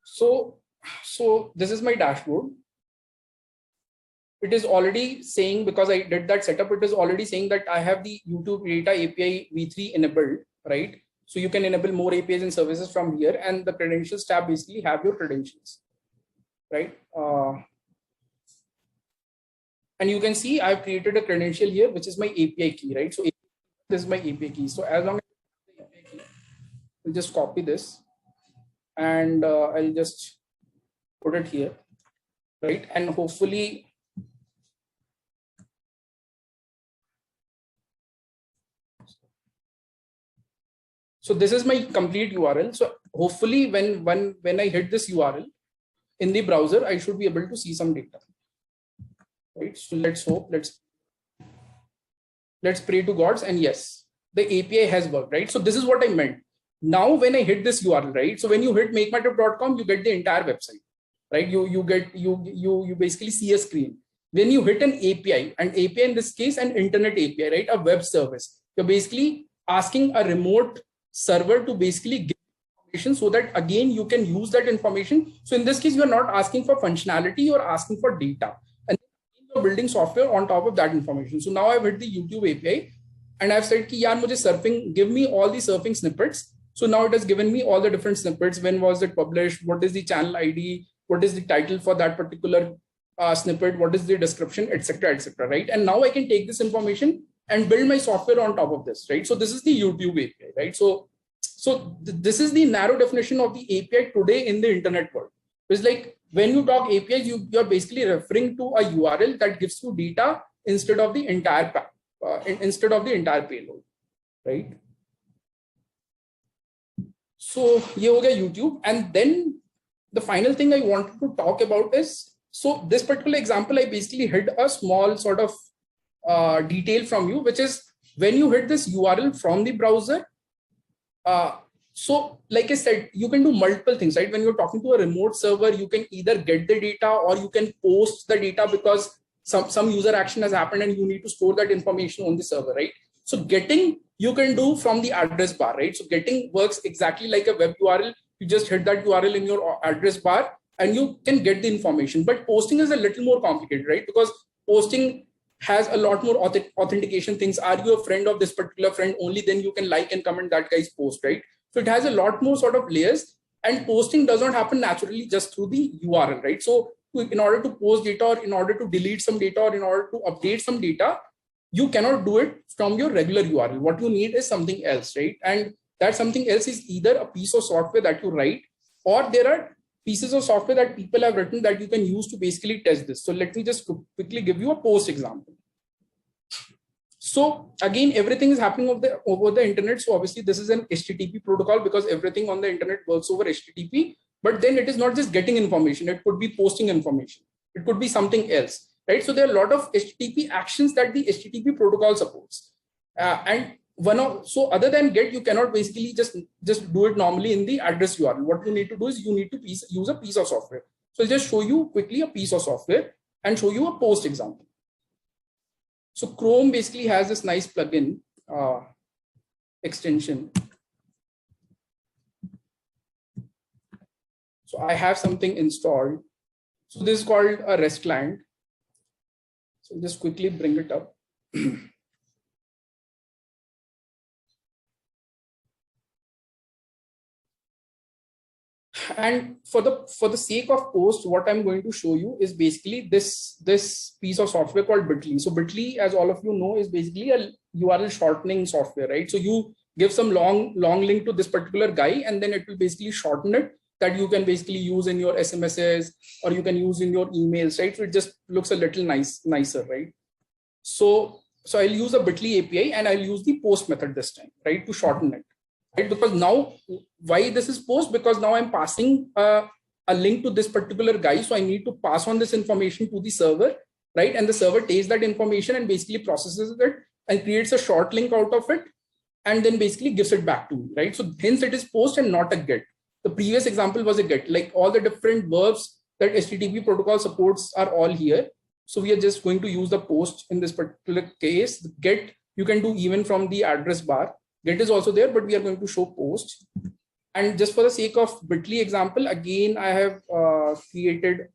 So this is my dashboard. It is already saying, because I did that setup, it is already saying that I have the YouTube data API v3 enabled, right? So you can enable more APIs and services from here, and the credentials tab basically have your credentials, right? And you can see I've created a credential here, which is my API key, right? So this is my API key. So as long as I have the API key, I'll just copy this, and I'll just put it here, right? And hopefully, So this is my complete URL. So hopefully when I hit this URL in the browser, I should be able to see some data. Right. So let's hope, let's pray to gods, and yes, the API has worked, right? So this is what I meant. Now when I hit this URL, right? So when you hit makemytrip.com, you get the entire website, right? You basically see a screen. When you hit an API, and API in this case, an internet API, right? A web service. You're basically asking a remote server to basically give information so that again you can use that information. So in this case, you're not asking for functionality, you're asking for data. And you're building software on top of that information. So now I've hit the YouTube API and I've said ki yaar mujhe surfing, give me all the surfing snippets. So now it has given me all the different snippets. When was it published? What is the channel ID? What is the title for that particular snippet? What is the description, etc., etc. Right? And now I can take this information and build my software on top of this, right? So this is the YouTube API, right? So this is the narrow definition of the API today in the internet world. It's like when you talk APIs, you're basically referring to a URL that gives you data instead of the entire payload, right? So ये हो गया YouTube, and then the final thing I wanted to talk about is, so this particular example, I basically hid a small sort of detail from you, which is when you hit this URL from the browser. So like I said, you can do multiple things, right? When you're talking to a remote server, you can either get the data or you can post the data because some user action has happened and you need to store that information on the server, right? So getting you can do from the address bar, right? So getting works exactly like a web URL. You just hit that URL in your address bar and you can get the information. But posting is a little more complicated, right? Because posting has a lot more authentication things. Are you a friend of this particular friend? Only then you can like and comment that guy's post, right? So it has a lot more sort of layers, and posting does not happen naturally just through the URL, right? So in order to post data, or in order to delete some data, or in order to update some data, you cannot do it from your regular URL. What you need is something else, right? And that something else is either a piece of software that you write, or there are pieces of software that people have written that you can use to basically test this. So let me just quickly give you a post example. So again, everything is happening over the internet. So obviously this is an HTTP protocol because everything on the internet works over HTTP. But then it is not just getting information. It could be posting information. It could be something else, right? So there are a lot of HTTP actions that the HTTP protocol supports. So other than get, you cannot basically just do it normally in the address URL. What you need to do is you need to use a piece of software. So I'll just show you quickly a piece of software and show you a post example. So Chrome basically has this nice plugin extension. So I have something installed. So this is called a REST client. So just quickly bring it up. And for the sake of post, what I'm going to show you is basically this piece of software called Bitly. So Bitly, as all of you know, is basically a URL shortening software, right? So you give some long link to this particular guy, and then it will basically shorten it that you can basically use in your SMSs or you can use in your emails, right? So it just looks a little nicer, right? So I'll use a Bitly API and I'll use the post method this time, right, to shorten it. Right? Because now, why this is post? Because now I'm passing a link to this particular guy. So I need to pass on this information to the server, right? And the server takes that information and basically processes it and creates a short link out of it and then basically gives it back to me, right? So hence it is post and not a get. The previous example was a get, like all the different verbs that HTTP protocol supports are all here. So we are just going to use the post in this particular case. The get you can do even from the address bar. Get is also there, but we are going to show post. And just for the sake of Bitly example, again, I have created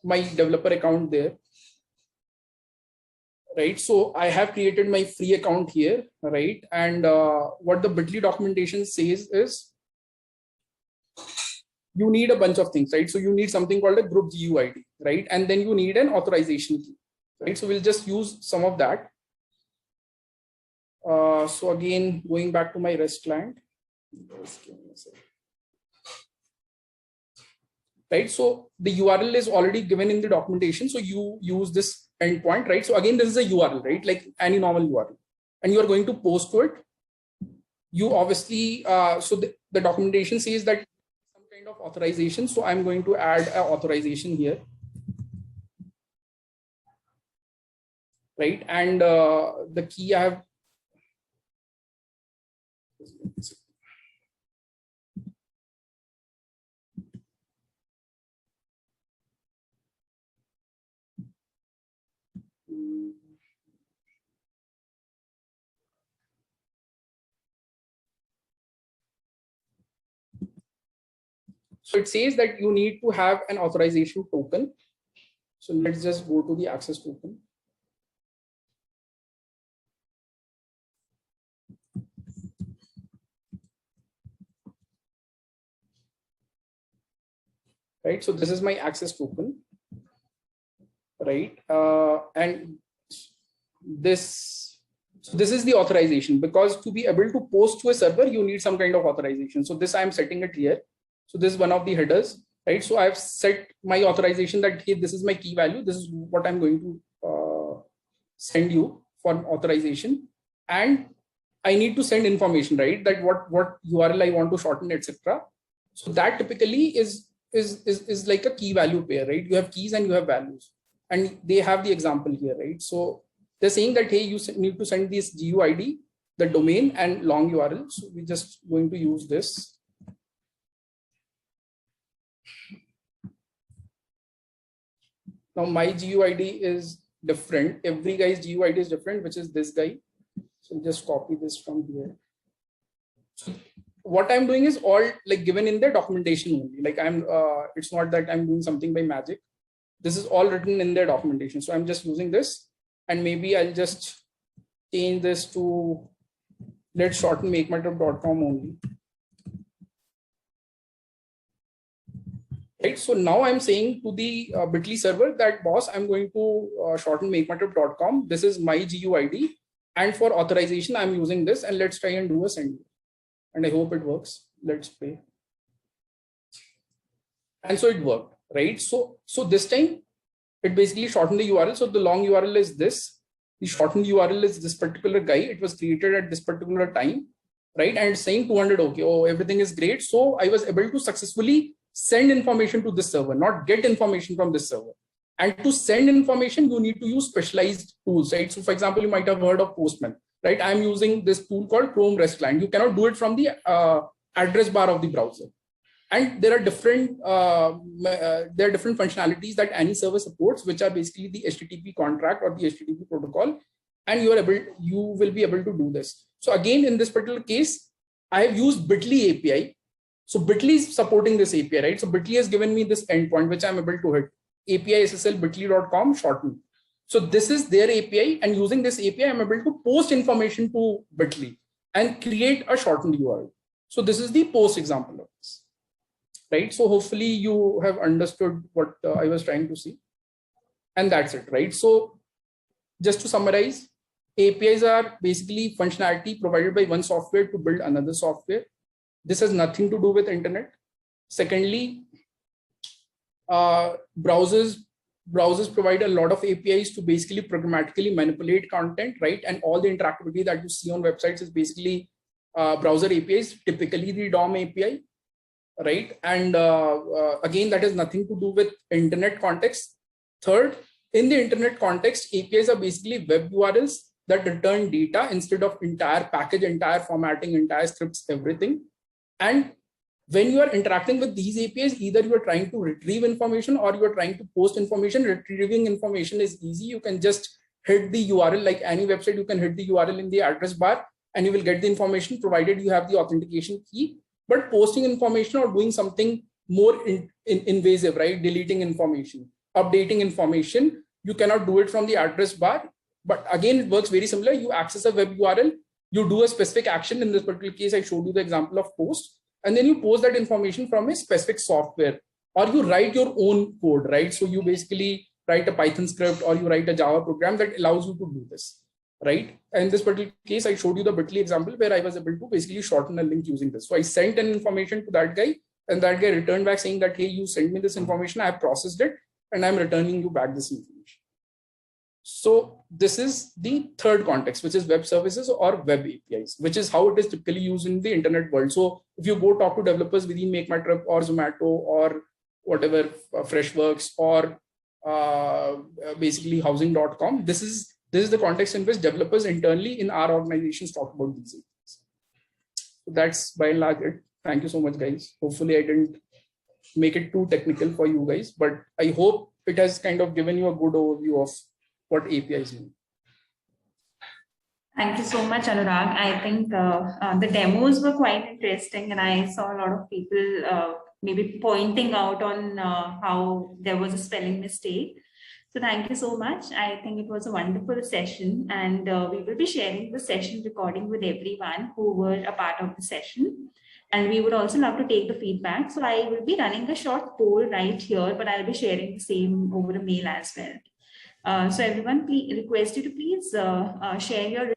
my developer account there. Right. So I have created my free account here, right? And what the Bitly documentation says is you need a bunch of things, right? So you need something called a group GUID, right? And then you need an authorization key, right? So we'll just use some of that. So again, going back to my REST client, right? So the URL is already given in the documentation. So you use this endpoint, right? So again, this is a URL, right? Like any normal URL, and you are going to post to it. you obviously, so the documentation says that some kind of authorization. So I'm going to add an authorization here. Right. And the key I have. So it says that you need to have an authorization token. So let's just go to the access token. Right. So this is my access token. Right. And this is the authorization, because to be able to post to a server, you need some kind of authorization. So this I'm setting it here. So this is one of the headers, right? So I've set my authorization that, hey, this is my key value. This is what I'm going to send you for authorization. And I need to send information, right? That what URL I want to shorten, etc. So that typically is like a key value pair, right? You have keys and you have values, and they have the example here, right? So they're saying that, hey, you need to send this GUID, the domain, and long URL. So we're just going to use this. Now my GUID is different. Every guy's GUID is different, which is this guy. So just copy this from here. So what I'm doing is all like given in the documentation only. Like it's not that I'm doing something by magic. This is all written in their documentation. So I'm just using this, and maybe I'll just change this to, let's shorten makemytrip.com only. Right. So now I'm saying to the Bitly server that, boss, I'm going to shorten makemytrip.com. This is my GUID. And for authorization, I'm using this, and let's try and do a send. And I hope it works. Let's play. And so it worked, right? So this time it basically shortened the URL. So the long URL is this. The shortened URL is this particular guy. It was created at this particular time, right? And it's saying 200. Okay. Oh, everything is great. So I was able to successfully send information to this server, not get information from this server. And to send information, you need to use specialized tools, right? So for example, you might have heard of Postman, right? I'm using this tool called Chrome REST client. You cannot do it from the address bar of the browser. And there are different functionalities that any server supports, which are basically the HTTP contract or the HTTP protocol. And you will be able to do this. So again, in this particular case, I have used Bitly API. So Bitly is supporting this API, right? So Bitly has given me this endpoint, which I'm able to hit. API SSL bitly.com shorten. So this is their API, and using this API, I'm able to post information to Bitly and create a shortened URL. So this is the post example of this, right? So hopefully you have understood what I was trying to see, and that's it, right? So just to summarize, APIs are basically functionality provided by one software to build another software. This has nothing to do with internet. Secondly, browsers provide a lot of APIs to basically programmatically manipulate content, right? And all the interactivity that you see on websites is basically browser APIs, typically the DOM API, right? And again, that has nothing to do with internet context. Third, in the internet context, APIs are basically web URLs that return data instead of entire package, entire formatting, entire scripts, everything. And when you are interacting with these APIs, either you are trying to retrieve information or you are trying to post information. Retrieving information is easy. You can just hit the URL, like any website, you can hit the URL in the address bar and you will get the information, provided you have the authentication key. But posting information or doing something more invasive, right? Deleting information, updating information, you cannot do it from the address bar. But again, it works very similar. You access a web URL, you do a specific action. In this particular case, I showed you the example of post. And then you post that information from a specific software, or you write your own code, right? So you basically write a Python script or you write a Java program that allows you to do this, right? And in this particular case, I showed you the Bitly example where I was able to basically shorten a link using this. So I sent an information to that guy, and that guy returned back saying that, hey, you sent me this information, I have processed it, and I'm returning you back this information. So this is the third context, which is web services or web APIs, which is how it is typically used in the internet world. So if you go talk to developers within Make My Trip or Zomato or whatever, Freshworks or basically housing.com, this is the context in which developers internally in our organizations talk about these APIs. So that's by and large it. Thank you so much, guys. Hopefully I didn't make it too technical for you guys, but I hope it has kind of given you a good overview of what APIs mean. Thank you so much, Anurag. I think the demos were quite interesting, and I saw a lot of people maybe pointing out on how there was a spelling mistake. So thank you so much. I think it was a wonderful session, and we will be sharing the session recording with everyone who were a part of the session. And we would also love to take the feedback. So I will be running a short poll right here, but I'll be sharing the same over a mail as well. So everyone, please request you to please share your